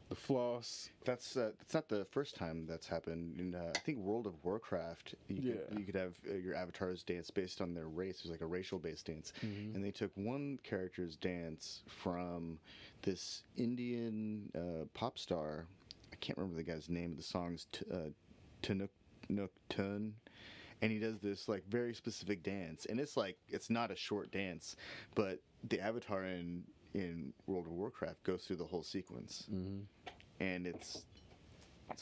the Floss. That's not the first time that's happened. In I think World of Warcraft, you could have your avatar's dance based on their race. It was like a racial-based dance, and they took one character's dance from this Indian pop star. I can't remember the guy's name. The song's Tanuk Tun, and he does this like very specific dance, and it's not a short dance, but the avatar in World of Warcraft goes through the whole sequence, and it's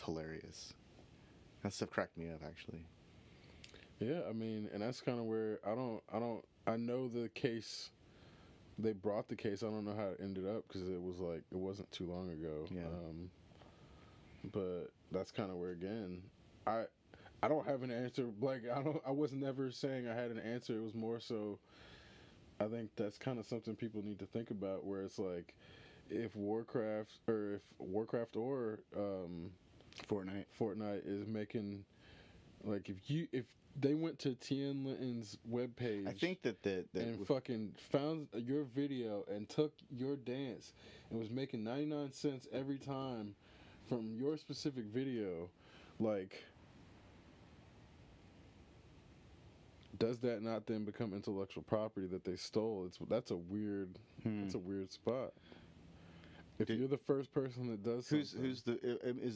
hilarious. That stuff cracked me up, actually. Yeah, I mean, and that's kind of where I know the case. They brought the case. I don't know how it ended up because it wasn't too long ago. Yeah. But that's kind of where again, I don't have an answer. Like I was never saying I had an answer. It was more so. I think that's kind of something people need to think about. Where it's like, if Warcraft or Fortnite is making, like if they went to Tien Linton's webpage, I think that fucking found your video and took your dance and was making 99 cents every time from your specific video, like. Does that not then become intellectual property that they stole? That's a weird spot. If you're the first person that does something, is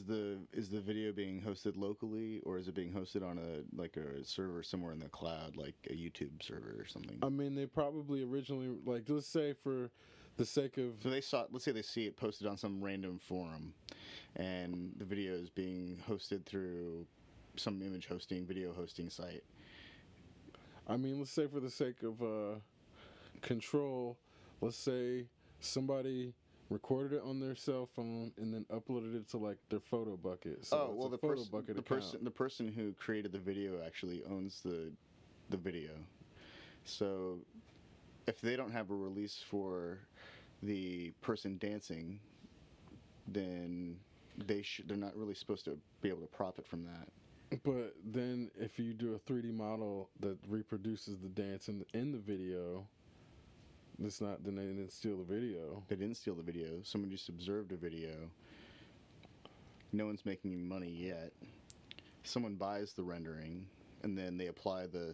the video being hosted locally, or is it being hosted on a server somewhere in the cloud, like a YouTube server or something? I mean, they probably originally, like, let's say for the sake of, so let's say they see it posted on some random forum, and the video is being hosted through some video hosting site. I mean, let's say for the sake of control, let's say somebody recorded it on their cell phone and then uploaded it to like their photo bucket. So the person who created the video actually owns the video. So if they don't have a release for the person dancing, then they're not really supposed to be able to profit from that. But then, if you do a 3D model that reproduces the dance in the video, then they didn't steal the video. They didn't steal the video. Someone just observed a video. No one's making any money yet. Someone buys the rendering, and then they apply the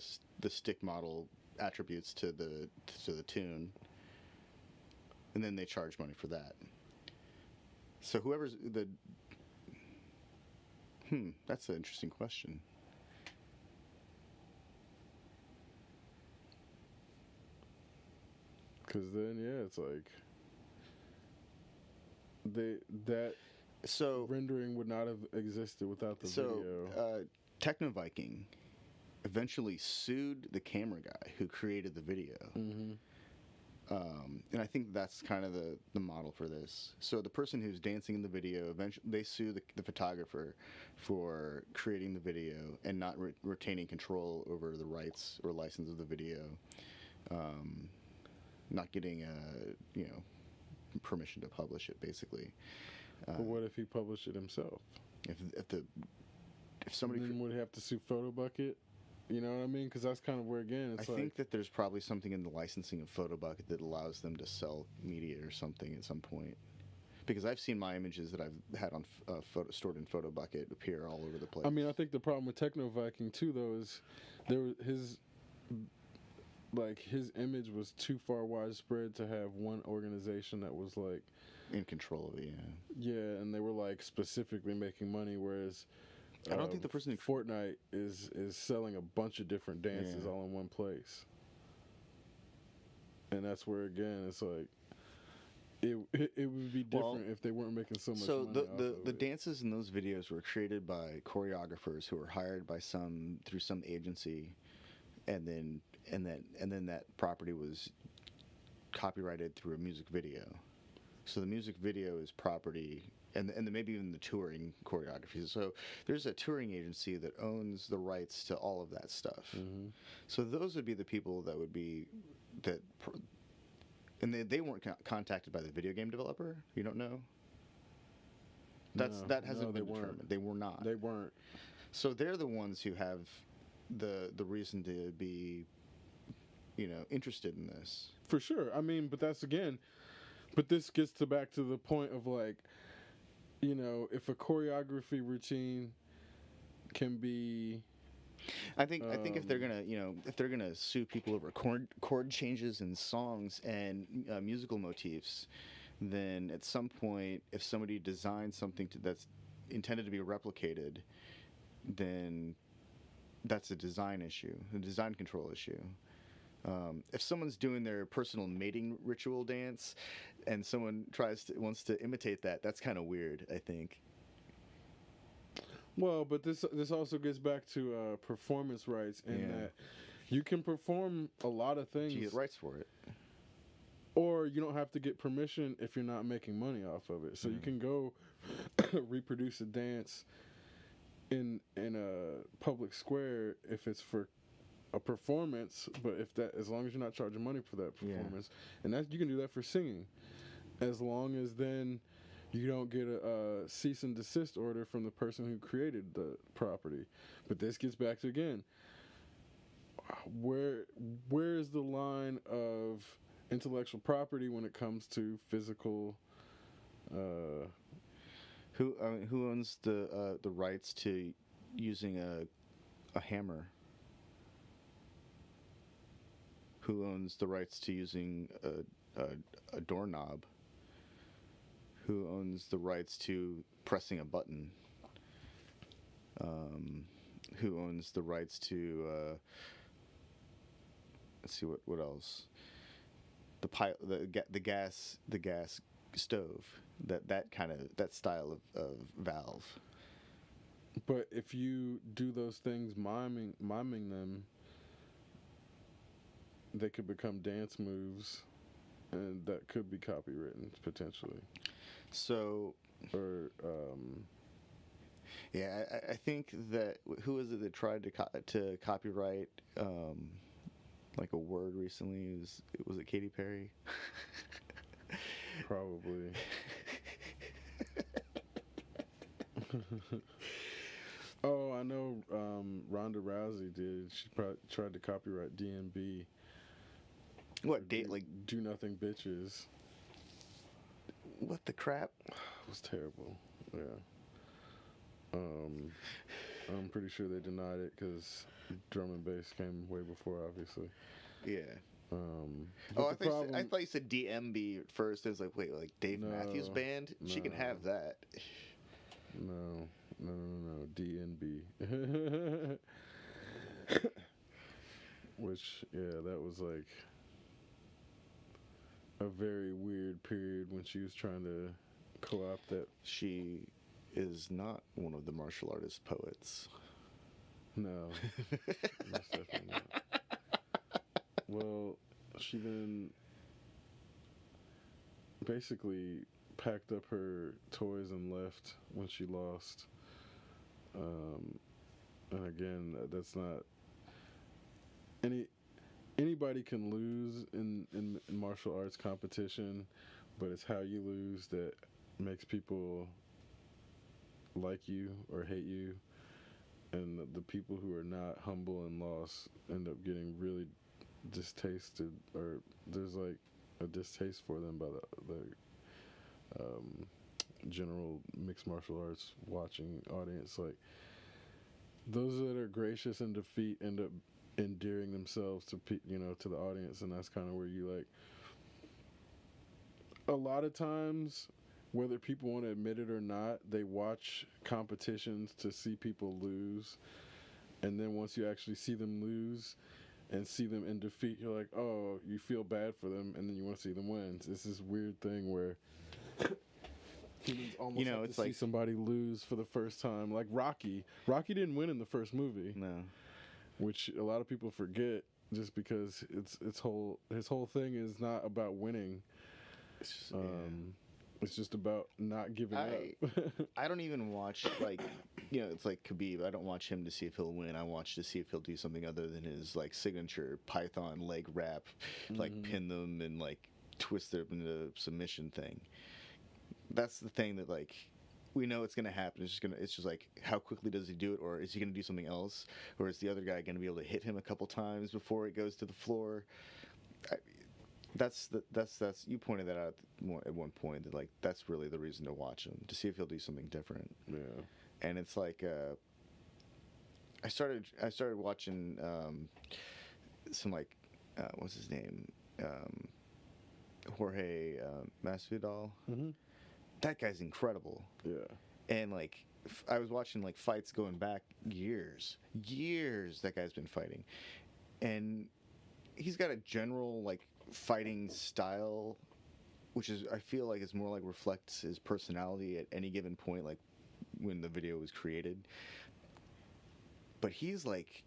stick model attributes to the tune, and then they charge money for that. So whoever's the that's an interesting question. Because then, it's like rendering would not have existed without the video. Techno Viking eventually sued the camera guy who created the video. Mm-hmm. And I think that's kind of the model for this. So the person who's dancing in the video, eventually they sue the photographer for creating the video and not retaining control over the rights or license of the video, not getting permission to publish it, basically. But what if he published it himself? If somebody then would he have to sue Photobucket? You know what I mean? Because that's kind of where, again, I it's like... think that there's probably something in the licensing of Photobucket that allows them to sell media or something at some point. Because I've seen my images that I've had on stored in Photobucket appear all over the place. I mean, I think the problem with Techno Viking too, though, is his image was too far widespread to have one organization that was like in control of it. Yeah, and they were like specifically making money, whereas I don't think the person Fortnite is selling a bunch of different dances all in one place, and that's where, again, it's like it would be different if they weren't making so much money. So the it. dances in those videos were created by choreographers who were hired by through some agency, and then that property was copyrighted through a music video. So the music video is property, and maybe even the touring choreography. So there's a touring agency that owns the rights to all of that stuff. Mm-hmm. So those would be the people that would be that. And they weren't contacted by the video game developer? You don't know? That hasn't been determined. They were not. They weren't. So they're the ones who have the reason to be, interested in this. For sure. I mean, but this gets back to the point of, like, if a choreography routine can be... I think if they're gonna sue people over chord changes in songs and musical motifs, then at some point, if somebody designs something that's intended to be replicated, then that's a design issue, a design control issue. If someone's doing their personal mating ritual dance, and someone wants to imitate that, that's kind of weird, I think. Well, but this also gets back to performance rights, in that you can perform a lot of things. You get rights for it. Or you don't have to get permission if you're not making money off of it. So you can go reproduce a dance in a public square if it's for a performance, but as long as you're not charging money for that performance, and you can do that for singing, as long as then you don't get a cease and desist order from the person who created the property. But this gets back to, again, where is the line of intellectual property when it comes to physical? Who owns the rights to using a hammer? Who owns the rights to using a doorknob? Who owns the rights to pressing a button? Who owns the rights to let's see what else? The gas stove, that style of valve. But if you do those things miming them, they could become dance moves, and that could be copywritten potentially. So, or I think that who was it that tried to copyright like a word recently? Was it Katy Perry? Probably. Oh, I know. Ronda Rousey did. She tried to copyright DMB. What date? Like do nothing, bitches. What the crap? It was terrible. Yeah. I'm pretty sure they denied it because drum and bass came way before, obviously. Yeah. I thought you said DMB at first. I was like, wait, like Dave Matthews Band? No. She can have that. No. DNB. Which, that was like a very weird period when she was trying to co-opt that. She is not one of the martial artist poets. No. Most definitely not. Well, she then basically packed up her toys and left when she lost. And again, that's not anybody can lose in martial arts competition, but it's how you lose that makes people like you or hate you, and the people who are not humble and lost end up getting really distasted, or there's like a distaste for them by the general mixed martial arts watching audience. Like those that are gracious in defeat end up endearing themselves to to the audience, and that's kind of where you like. A lot of times, whether people want to admit it or not, they watch competitions to see people lose, and then once you actually see them lose and see them in defeat, you're like, oh, you feel bad for them, and then you want to see them win. It's this weird thing where humans almost have it's to see like somebody lose for the first time. Like Rocky. Rocky didn't win in the first movie, no. which a lot of people forget, just because his whole thing is not about winning. It's just, It's just about not giving up. I don't even watch, like, it's like Khabib. I don't watch him to see if he'll win. I watch to see if he'll do something other than his, like, signature Python leg wrap, like, pin them and, like, twist them into submission thing. That's the thing that, like, we know it's going to happen. It's just like, how quickly does he do it? Or is he going to do something else? Or is the other guy going to be able to hit him a couple times before it goes to the floor? That's you pointed that out at one point, that like that's really the reason to watch him, to see if he'll do something different. Yeah. And it's like I started watching some like what's his name, Jorge Masvidal. Mm-hmm. That guy's incredible. Yeah. And like I was watching like fights going back years that guy's been fighting, and he's got a general like fighting style, which is, I feel like, is more like reflects his personality at any given point, like when the video was created. But he's like,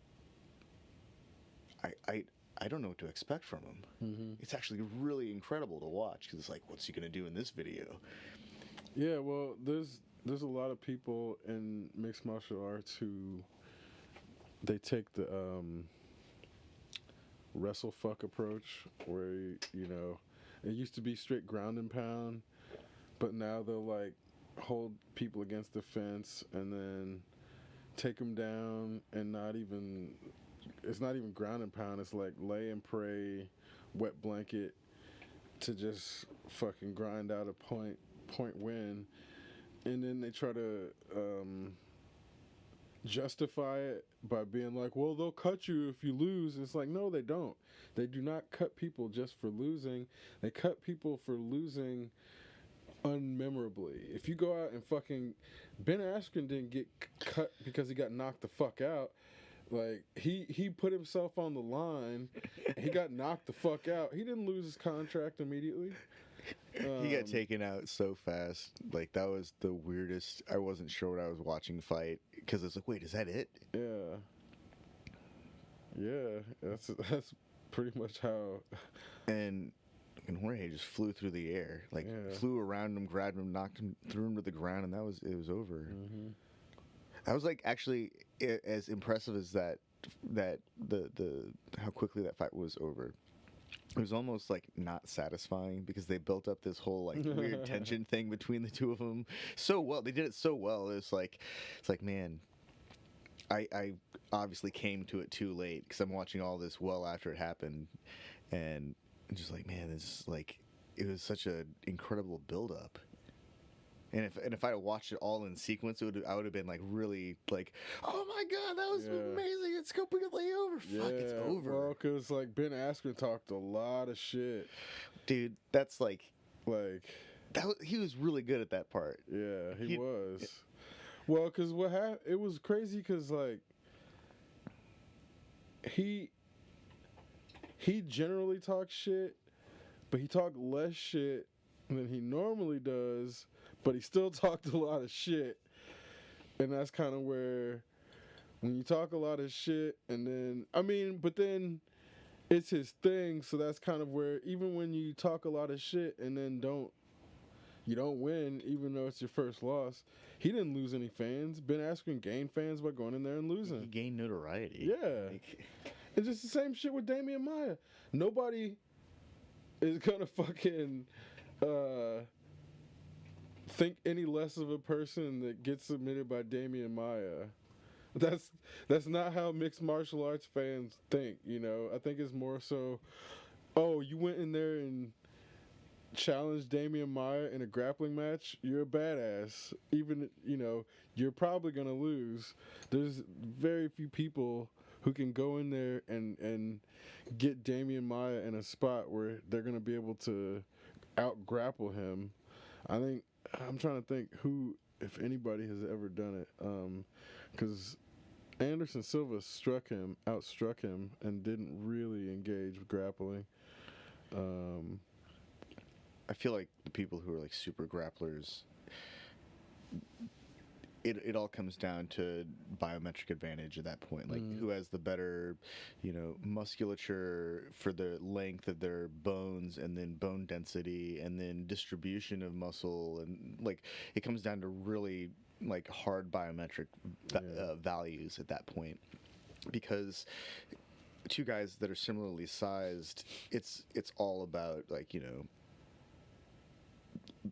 I don't know what to expect from him. Mm-hmm. It's actually really incredible to watch, because it's like, what's he gonna do in this video? Yeah, well, there's a lot of people in mixed martial arts who they take the wrestle fuck approach, where it used to be strict ground and pound, but now they'll like hold people against the fence and then take them down, and it's not even ground and pound, it's like lay and pray, wet blanket, to just fucking grind out a point win. And then they try to justify it by being like, well, they'll cut you if you lose. It's like, no, they don't. They do not cut people just for losing. They cut people for losing unmemorably. If you go out and fucking... Ben Askren didn't get cut because he got knocked the fuck out. Like, he put himself on the line. He got knocked the fuck out. He didn't lose his contract immediately. He got taken out so fast. Like, that was the weirdest. I wasn't sure what I was watching fight, because it's like, wait, is that it? Yeah. That's pretty much how. And Jorge just flew through the air, like flew around him, grabbed him, knocked him, threw him to the ground, and it was over. Mm-hmm. I was like, actually, as impressive as that the how quickly that fight was over. It was almost like not satisfying, because they built up this whole like weird tension thing between the two of them so well. They did it so well. It's like, man, I obviously came to it too late, because I'm watching all this well after it happened, and I'm just like, man, this like, it was such an incredible build up. And if I had watched it all in sequence, I would have been like really like, oh my god, that was amazing! It's completely over. Fuck, it's over. Well, because like Ben Askren talked a lot of shit, dude. That's like that. He was really good at that part. Yeah, he was. Well, because what happened? It was crazy, because like he generally talks shit, but he talked less shit than he normally does. But he still talked a lot of shit. And that's kind of where, when you talk a lot of shit, and then, but then it's his thing. So that's kind of where, even when you talk a lot of shit and then you don't win, even though it's your first loss, he didn't lose any fans. Ben Askren gained fans by going in there and losing. He gained notoriety. Yeah. It's just the same shit with Damian Maia. Nobody is going to fucking... think any less of a person that gets submitted by Damian Maya. That's not how mixed martial arts fans think, you know. I think it's more so, oh, you went in there and challenged Damian Maya in a grappling match, you're a badass. Even, you know, you're probably gonna lose. There's very few people who can go in there and get Damian Maya in a spot where they're gonna be able to out grapple him. I'm trying to think who, if anybody has ever done it, because Anderson Silva outstruck him, and didn't really engage with grappling. I feel like the people who are like super grapplers, it all comes down to biometric advantage at that point. Like who has the better, you know, musculature for the length of their bones, and then bone density, and then distribution of muscle, and like it comes down to really like hard biometric values at that point. Because two guys that are similarly sized, it's all about like, you know,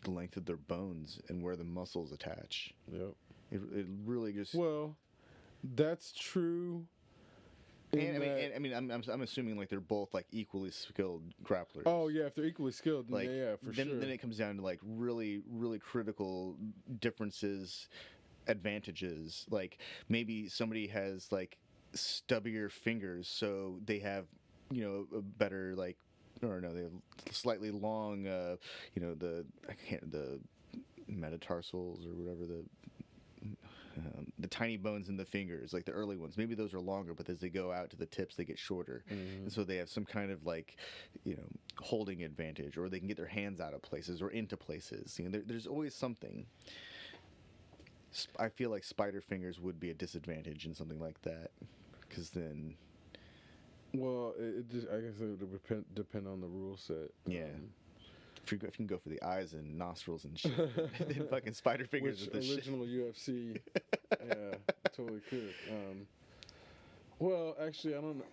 the length of their bones and where the muscles attach. Yep. It really just. Well, that's true. I'm assuming like they're both like equally skilled grapplers. Oh yeah, if they're equally skilled, then like, yeah, for sure. Then it comes down to like really, really critical differences, advantages. Like maybe somebody has like stubbier fingers, so they have, you know, a better like, or no, they have slightly long, you know, the metatarsals or whatever, the tiny bones in the fingers, like the early ones. Maybe those are longer, but as they go out to the tips, they get shorter, and so they have some kind of like, you know, holding advantage, or they can get their hands out of places or into places. You know, there's always something. I feel like spider fingers would be a disadvantage in something like that, because then. Well, it just, I guess it would depend on the rule set. Yeah. If you can go for the eyes and nostrils and shit, then fucking spider fingers Which with the original UFC, yeah, totally could. Well, actually, I don't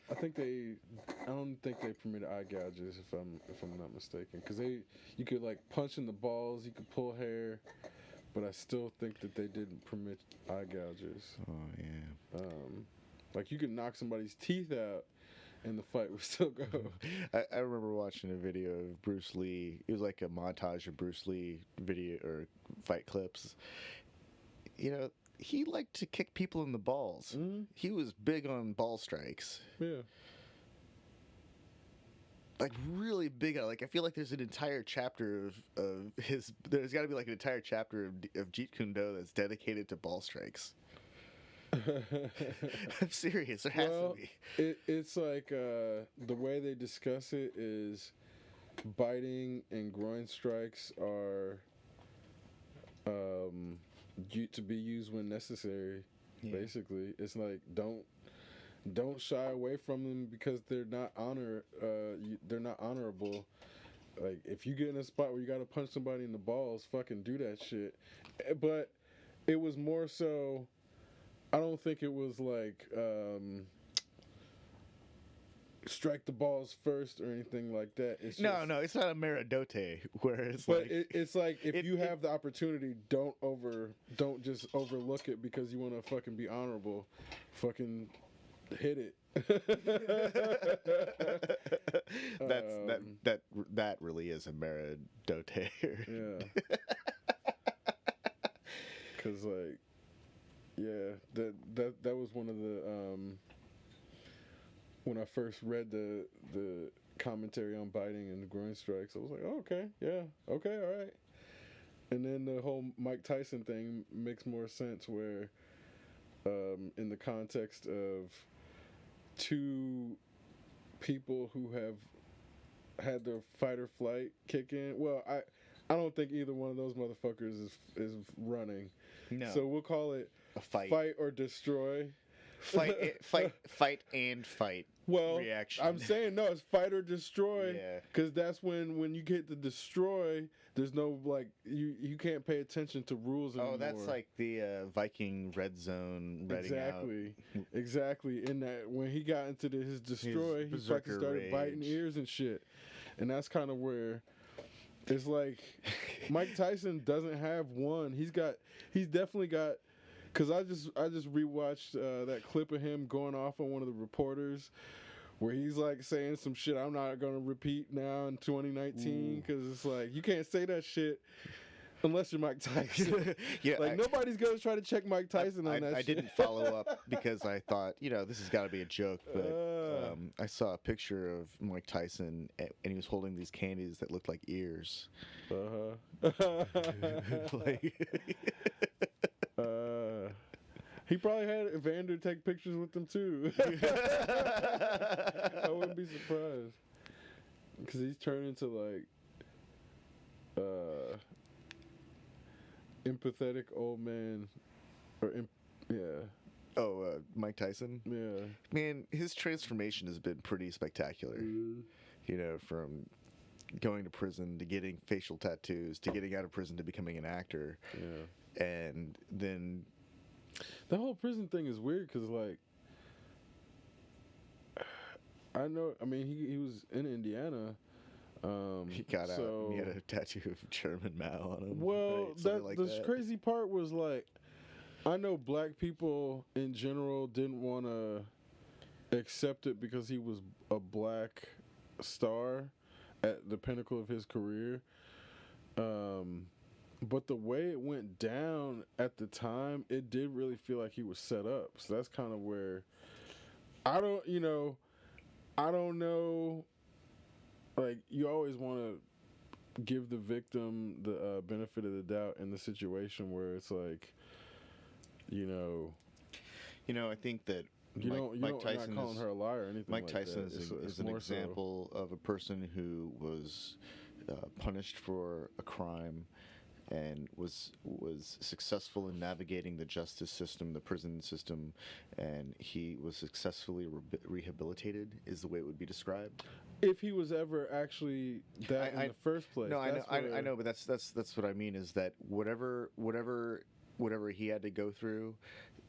think they permit eye gouges, if I'm not mistaken, because you could like punch in the balls, you could pull hair, but I still think that they didn't permit eye gouges. Oh yeah. Like you could knock somebody's teeth out, and the fight would still go. I remember watching a video of Bruce Lee. It was like a montage of Bruce Lee video or fight clips. You know, he liked to kick people in the balls. Mm-hmm. He was big on ball strikes. Yeah. Like really big. Like I feel like there's an entire chapter of his. There's got to be like an entire chapter of Jeet Kune Do that's dedicated to ball strikes. I'm serious. There has to be. It's like the way they discuss it is biting and groin strikes are to be used when necessary. Yeah. Basically, it's like don't shy away from them because they're not honorable. Like if you get in a spot where you got to punch somebody in the balls, fucking do that shit. But it was more so. I don't think it was like strike the balls first or anything like that. It's no, it's not a Maradote where it's but like. It's like if you have the opportunity, don't just overlook it because you want to fucking be honorable. Fucking hit it. That really is a Maradote. Yeah. Because like. Yeah, that was one of the when I first read the commentary on biting and the groin strikes, I was like, oh, okay, yeah, okay, all right. And then the whole Mike Tyson thing makes more sense where in the context of two people who have had their fight or flight kick in. Well, I don't think either one of those motherfuckers is running. No. So we'll call it a fight or destroy. Fight and fight. Well, reaction. I'm saying no, it's fight or destroy. Yeah. Because that's when you get to destroy, there's no like you can't pay attention to rules anymore. Oh, that's like the Viking red zone. Exactly. In that when he got into his destroy, he fucking started biting ears and shit, and that's kind of where It's like Mike Tyson doesn't have one. He's definitely got. Cause I just rewatched that clip of him going off on one of the reporters, where he's like saying some shit I'm not gonna repeat now in 2019. Cause it's like you can't say that shit unless you're Mike Tyson. Yeah, like nobody's gonna try to check Mike Tyson on that. I didn't follow up because I thought, this has got to be a joke. But I saw a picture of Mike Tyson, and he was holding these candies that looked like ears. He probably had Evander take pictures with them too. I wouldn't be surprised, because he's turned into like empathetic old man, Mike Tyson. Yeah, man, his transformation has been pretty spectacular. From going to prison to getting facial tattoos to getting out of prison to becoming an actor. Yeah, and then the whole prison thing is weird because, like, I know. I mean, he was in Indiana. He got out and he had a tattoo of German Mao on him. Well, right? The crazy part was, like, I know black people in general didn't want to accept it because he was a black star at the pinnacle of his career. But the way it went down at the time, it did really feel like he was set up. So that's kind of where I don't know. Like, you always want to give the victim the benefit of the doubt in the situation where it's like, I think that Mike Tyson not calling her a liar or anything. Mike like Tyson that. is an example of a person who was punished for a crime and was successful in navigating the justice system, the prison system, and he was successfully rehabilitated, is the way it would be described. If he was ever actually that in the first place. No, I know, but that's what I mean, is that whatever he had to go through,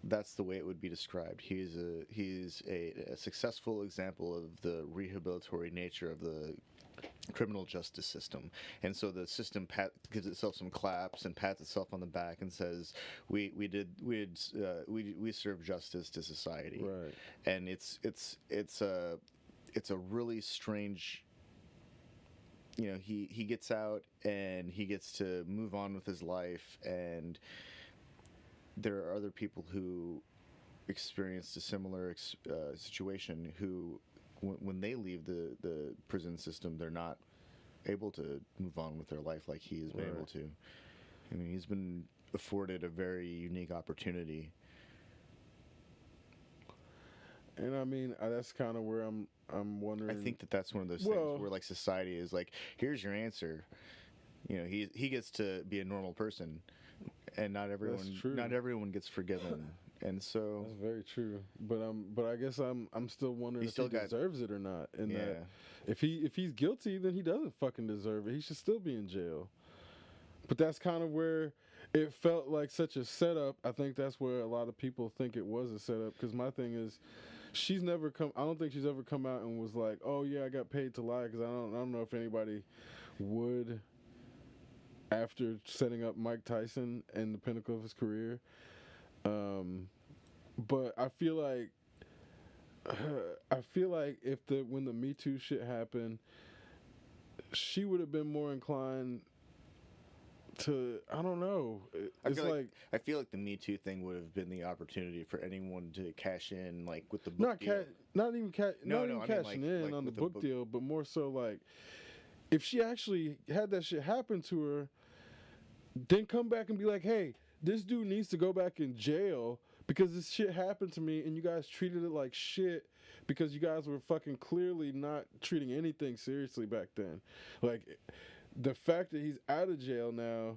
that's the way it would be described. He's a successful example of the rehabilitory nature of the criminal justice system, and so the system gives itself some claps and pats itself on the back and says, we serve justice to society. Right. And it's a really strange, he gets out and he gets to move on with his life, and there are other people who experienced a similar situation who, when they leave the prison system, they're not able to move on with their life like he has been able to. I mean, he's been afforded a very unique opportunity. And I mean, that's kind of where I'm wondering. I think that's one of those things where, like, society is like, here's your answer. He gets to be a normal person, and not everyone gets forgiven. And so that's very true. But I guess I'm still wondering if he deserves it or not. And that if he's guilty, then he doesn't fucking deserve it. He should still be in jail. But that's kind of where it felt like such a setup. I think that's where a lot of people think it was a setup. Because my thing is, I don't think she's ever come out and was like, oh yeah, I got paid to lie. Because I don't know if anybody would, after setting up Mike Tyson and the pinnacle of his career. But I feel like when the Me Too shit happened, she would have been more inclined to, I don't know. I feel like the Me Too thing would have been the opportunity for anyone to cash in, like, with the book deal. Not even cashing in on the book deal, but more so, like, if she actually had that shit happen to her, then come back and be like, hey, this dude needs to go back in jail because this shit happened to me and you guys treated it like shit because you guys were fucking clearly not treating anything seriously back then. Like, the fact that he's out of jail now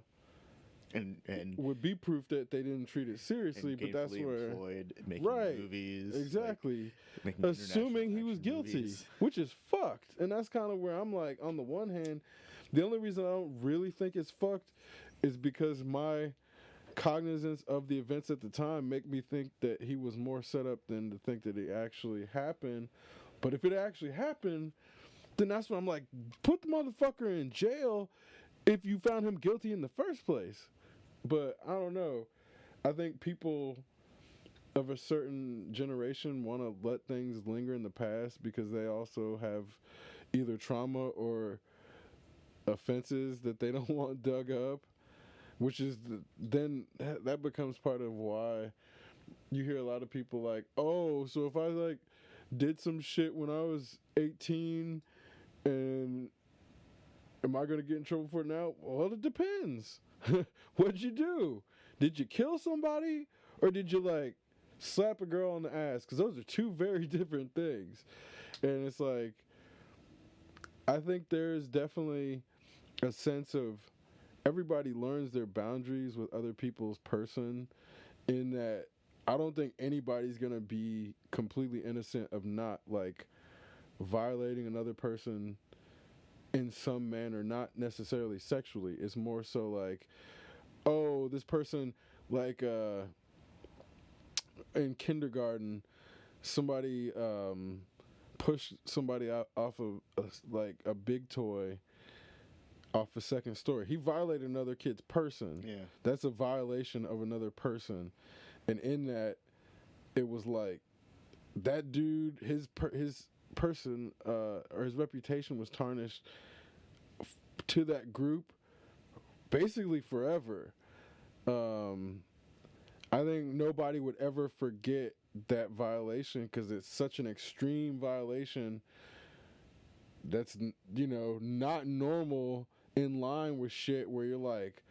and would be proof that they didn't treat it seriously, but that's where employed, making movies, exactly, assuming he was guilty, which is fucked. And that's kind of where I'm like, on the one hand, the only reason I don't really think it's fucked is because my cognizance of the events at the time make me think that he was more set up than to think that it actually happened. But if it actually happened, then that's when I'm like, put the motherfucker in jail if you found him guilty in the first place. But I don't know. I think people of a certain generation want to let things linger in the past because they also have either trauma or offenses that they don't want dug up, which is then that becomes part of why you hear a lot of people like, oh, so if I like did some shit when I was 18 and am I gonna get in trouble for it now? Well, it depends. What'd you do? Did you kill somebody or did you like slap a girl on the ass? Because those are two very different things. And it's like, I think there's definitely a sense of everybody learns their boundaries with other people's person, in that I don't think anybody's going to be completely innocent of not like violating another person in some manner, not necessarily sexually. It's more so like, oh, this person, like in kindergarten, somebody pushed somebody out off of like a big toy off a second story. He violated another kid's person. Yeah. That's a violation of another person. And in that, it was like that dude, his person or his reputation was tarnished to that group basically forever. I think nobody would ever forget that violation because it's such an extreme violation that's, you know, not normal, in line with shit where you're like,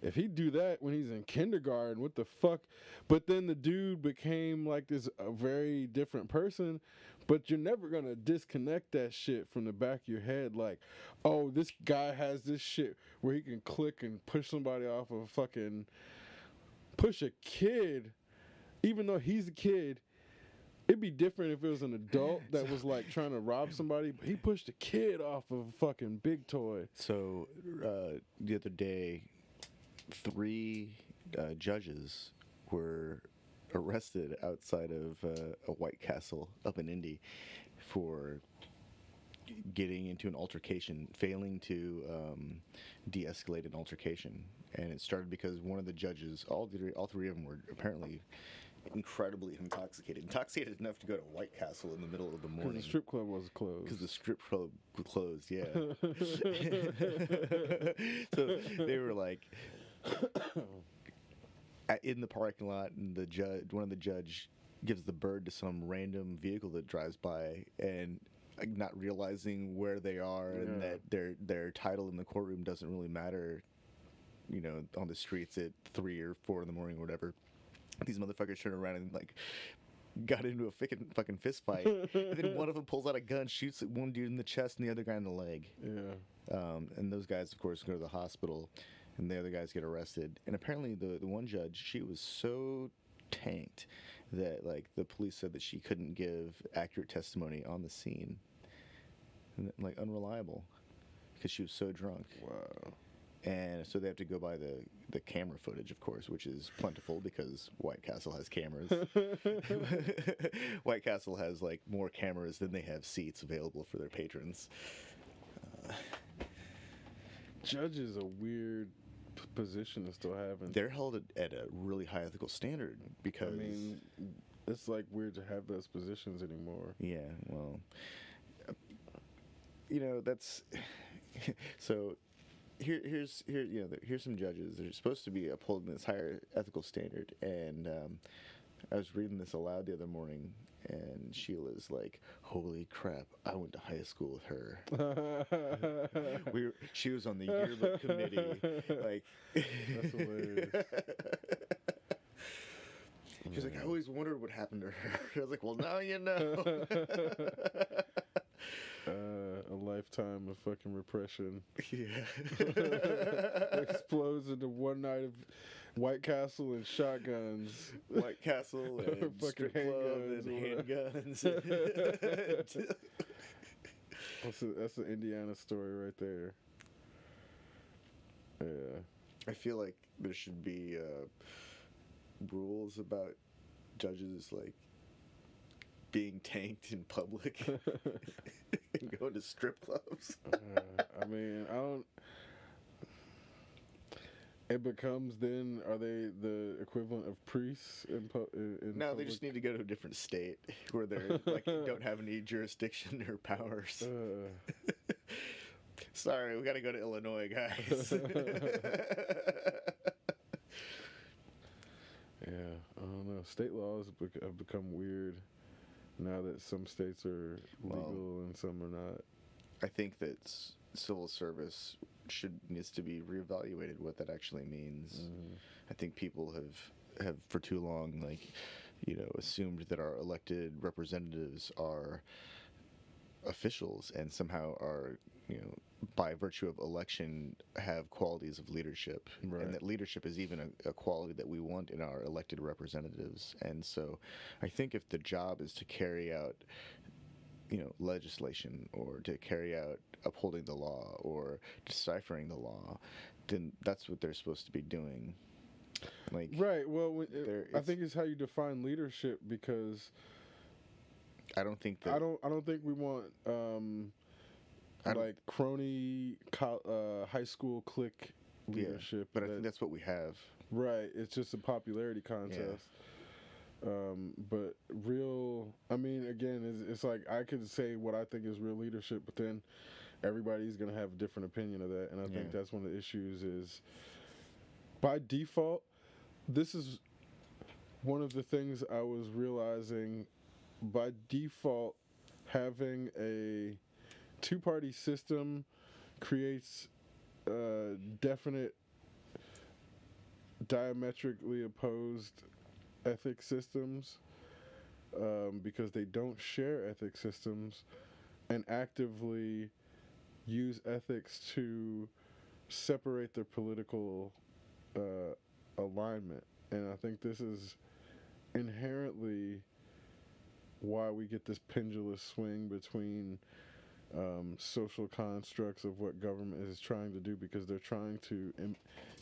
if he do that when he's in kindergarten, what the fuck? But then the dude became like this a very different person, but you're never going to disconnect that shit from the back of your head like, oh, this guy has this shit where he can click and push somebody off of push a kid, even though he's a kid. It'd be different if it was an adult that was like trying to rob somebody, but he pushed a kid off of a fucking big toy. So the other day, 3 judges were arrested outside of a White Castle up in Indy for getting into an altercation, failing to de-escalate an altercation. And it started because one of the judges, all 3 of them were apparently incredibly intoxicated enough to go to White Castle in the middle of the morning. The strip club was closed. Because the strip club was closed, yeah. So they were like in the parking lot, and one of the judge gives the bird to some random vehicle that drives by, and like, not realizing where they are, and that their title in the courtroom doesn't really matter, you know, on the streets at 3 or 4 in the morning or whatever. These motherfuckers turned around and like got into a fucking fist fight, and then one of them pulls out a gun, shoots at one dude in the chest and the other guy in the leg. Yeah. And those guys, of course, go to the hospital, and the other guys get arrested. And apparently, the one judge, she was so tanked that like the police said that she couldn't give accurate testimony on the scene, and, like unreliable, because she was so drunk. Wow. And so they have to go by the camera footage, of course, which is plentiful because White Castle has cameras. White Castle has like more cameras than they have seats available for their patrons. Judge is a weird position to still have. They're held at a really high ethical standard because... I mean, it's like weird to have those positions anymore. Yeah, well... You know, that's... So... Here's some judges. They're supposed to be upholding this higher ethical standard, and I was reading this aloud the other morning, and Sheila's like, "Holy crap! I went to high school with her. She was on the yearbook committee. Like, that's hilarious." She's like, "I always wondered what happened to her." I was like, "Well, now you know." A lifetime of fucking repression. Yeah. Explodes into one night of White Castle and shotguns. White Castle and fucking strip club and handguns. That's an Indiana story right there. Yeah. I feel like there should be rules about judges like being tanked in public and going to strip clubs. I mean, It becomes then, are they the equivalent of priests in No, they public? just need to go to a different state where they're like don't have any jurisdiction or powers. Sorry, we got to go to Illinois, guys. Yeah, I don't know. State laws have become weird now that some states are legal and some are not. I think that civil service needs to be reevaluated what that actually means. Mm-hmm. I think people have for too long assumed that our elected representatives are officials and somehow are by virtue of election have qualities of leadership, Right. and that leadership is even a quality that we want in our elected representatives. And so I think if the job is to carry out legislation or to carry out upholding the law or deciphering the law, then that's what they're supposed to be doing. Like, right. Well, I think it's how you define leadership, because I don't think that I don't think we want like crony high school clique leadership. but I think that's what we have. Right. It's just a popularity contest. But I mean, again, it's like I could say what I think is real leadership, but then everybody's going to have a different opinion of that. And I think that's one of the issues is, by default, this is one of the things I was realizing. By default, having a two-party system creates definite diametrically opposed ethic systems, because they don't share ethic systems and actively use ethics to separate their political alignment. And I think this is inherently why we get this pendulous swing between social constructs of what government is trying to do, because they're trying to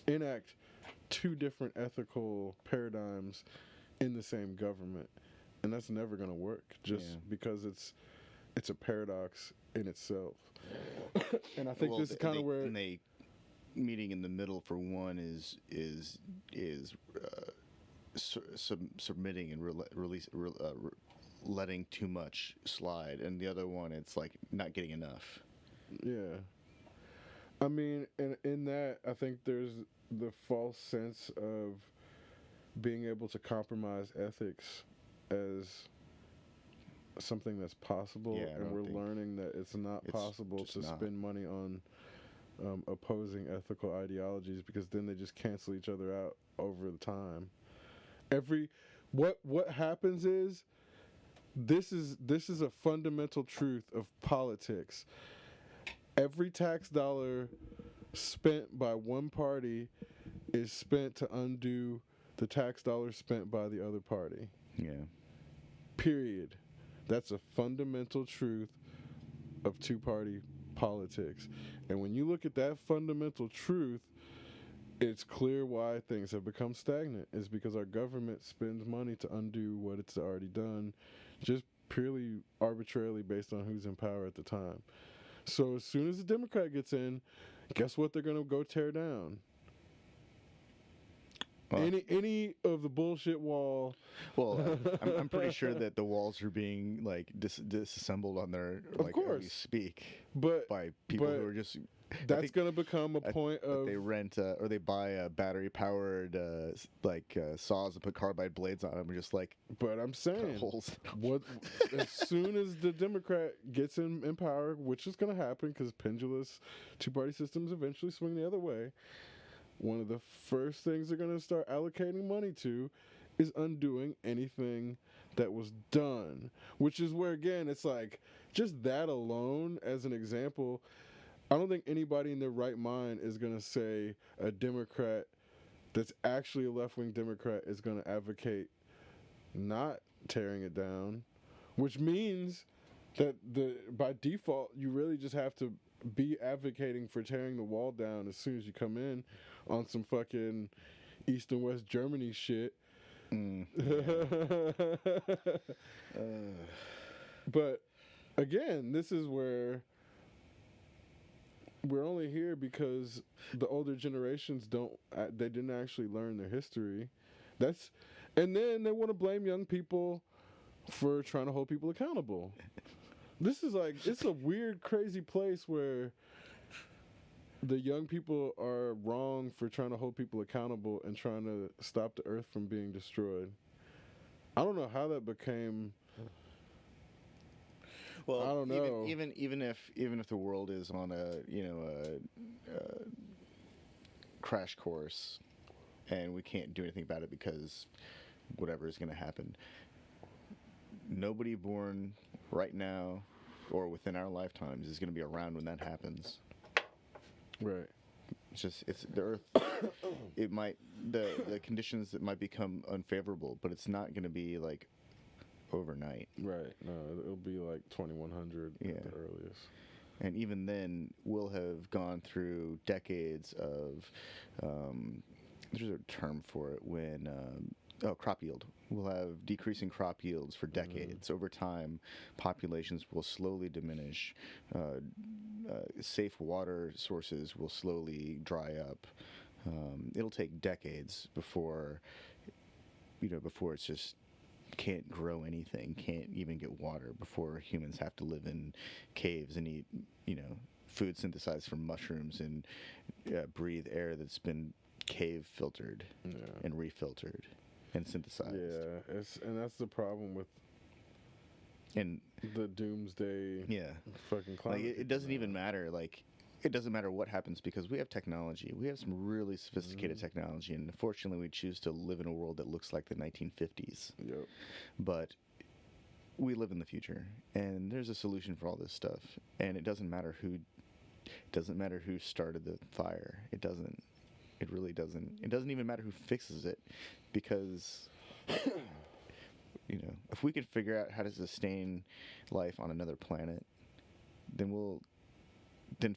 enact two different ethical paradigms in the same government, and that's never going to work, just because it's a paradox in itself. And I think this is kind of where they meeting in the middle for one is submitting and letting too much slide, and the other one it's like not getting enough. Yeah, I mean, and in that, I think there's the false sense of being able to compromise ethics as something that's possible, and we're learning that it's not possible to spend money on opposing ethical ideologies, because then they just cancel each other out over the time. What happens is, this is a fundamental truth of politics. Every tax dollar spent by one party is spent to undo the tax dollars spent by the other party. Yeah. Period. That's a fundamental truth of two-party politics. And when you look at that fundamental truth, it's clear why things have become stagnant. It's because our government spends money to undo what it's already done, just purely arbitrarily based on who's in power at the time. So as soon as the Democrat gets in, guess what they're going to go tear down? Any of the bullshit wall. Well, I'm pretty sure that the walls are being like disassembled on their of course as we speak, but by people who are just. That's going to become a point of they rent or they buy battery powered saws and put carbide blades on them and just like. But I'm saying, holes. As soon as the Democrat gets in power, which is going to happen because pendulous two-party systems eventually swing the other way, one of the first things they're going to start allocating money to is undoing anything that was done. Which is where, again, it's like, just that alone as an example, I don't think anybody in their right mind is going to say a Democrat that's actually a left-wing Democrat is going to advocate not tearing it down, which means that by default, you really just have to be advocating for tearing the wall down as soon as you come in on some fucking East and West Germany shit. But again, this is where we're only here because the older generations they didn't actually learn their history. And then they want to blame young people for trying to hold people accountable. This is like, it's a weird, crazy place where the young people are wrong for trying to hold people accountable and trying to stop the earth from being destroyed. I don't know how that became. Well, I don't know. Even if the world is on a crash course, and we can't do anything about it because whatever is going to happen. Nobody born right now or within our lifetimes is going to be around when that happens. Right. It's the earth. It might the conditions that might become unfavorable, but it's not going to be like overnight. Right. No, it'll be like 2100 at the earliest. And even then, we'll have gone through decades of. There's a term for it when. Crop yield. We'll have decreasing crop yields for decades. Over time, populations will slowly diminish. Safe water sources will slowly dry up. It'll take decades before it's just can't grow anything, can't even get water, before humans have to live in caves and eat, food synthesized from mushrooms and breathe air that's been cave filtered and refiltered and synthesized. Yeah, and that's the problem with the doomsday. Fucking climate. Like it doesn't even matter. Like it doesn't matter what happens because we have technology. We have some really sophisticated technology, and unfortunately, we choose to live in a world that looks like the 1950s. Yep. But we live in the future, and there's a solution for all this stuff. And it doesn't matter who started the fire. It doesn't. It really doesn't. It doesn't even matter who fixes it, because if we can figure out how to sustain life on another planet, then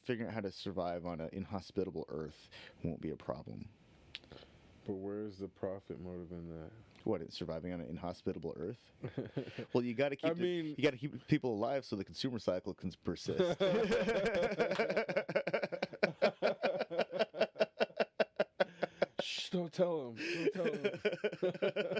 figuring out how to survive on an inhospitable Earth won't be a problem. But where's the profit motive in that? What, it's surviving on an inhospitable Earth? Well, you got to keep keep people alive so the consumer cycle can persist. Shh, don't tell him. Don't tell him.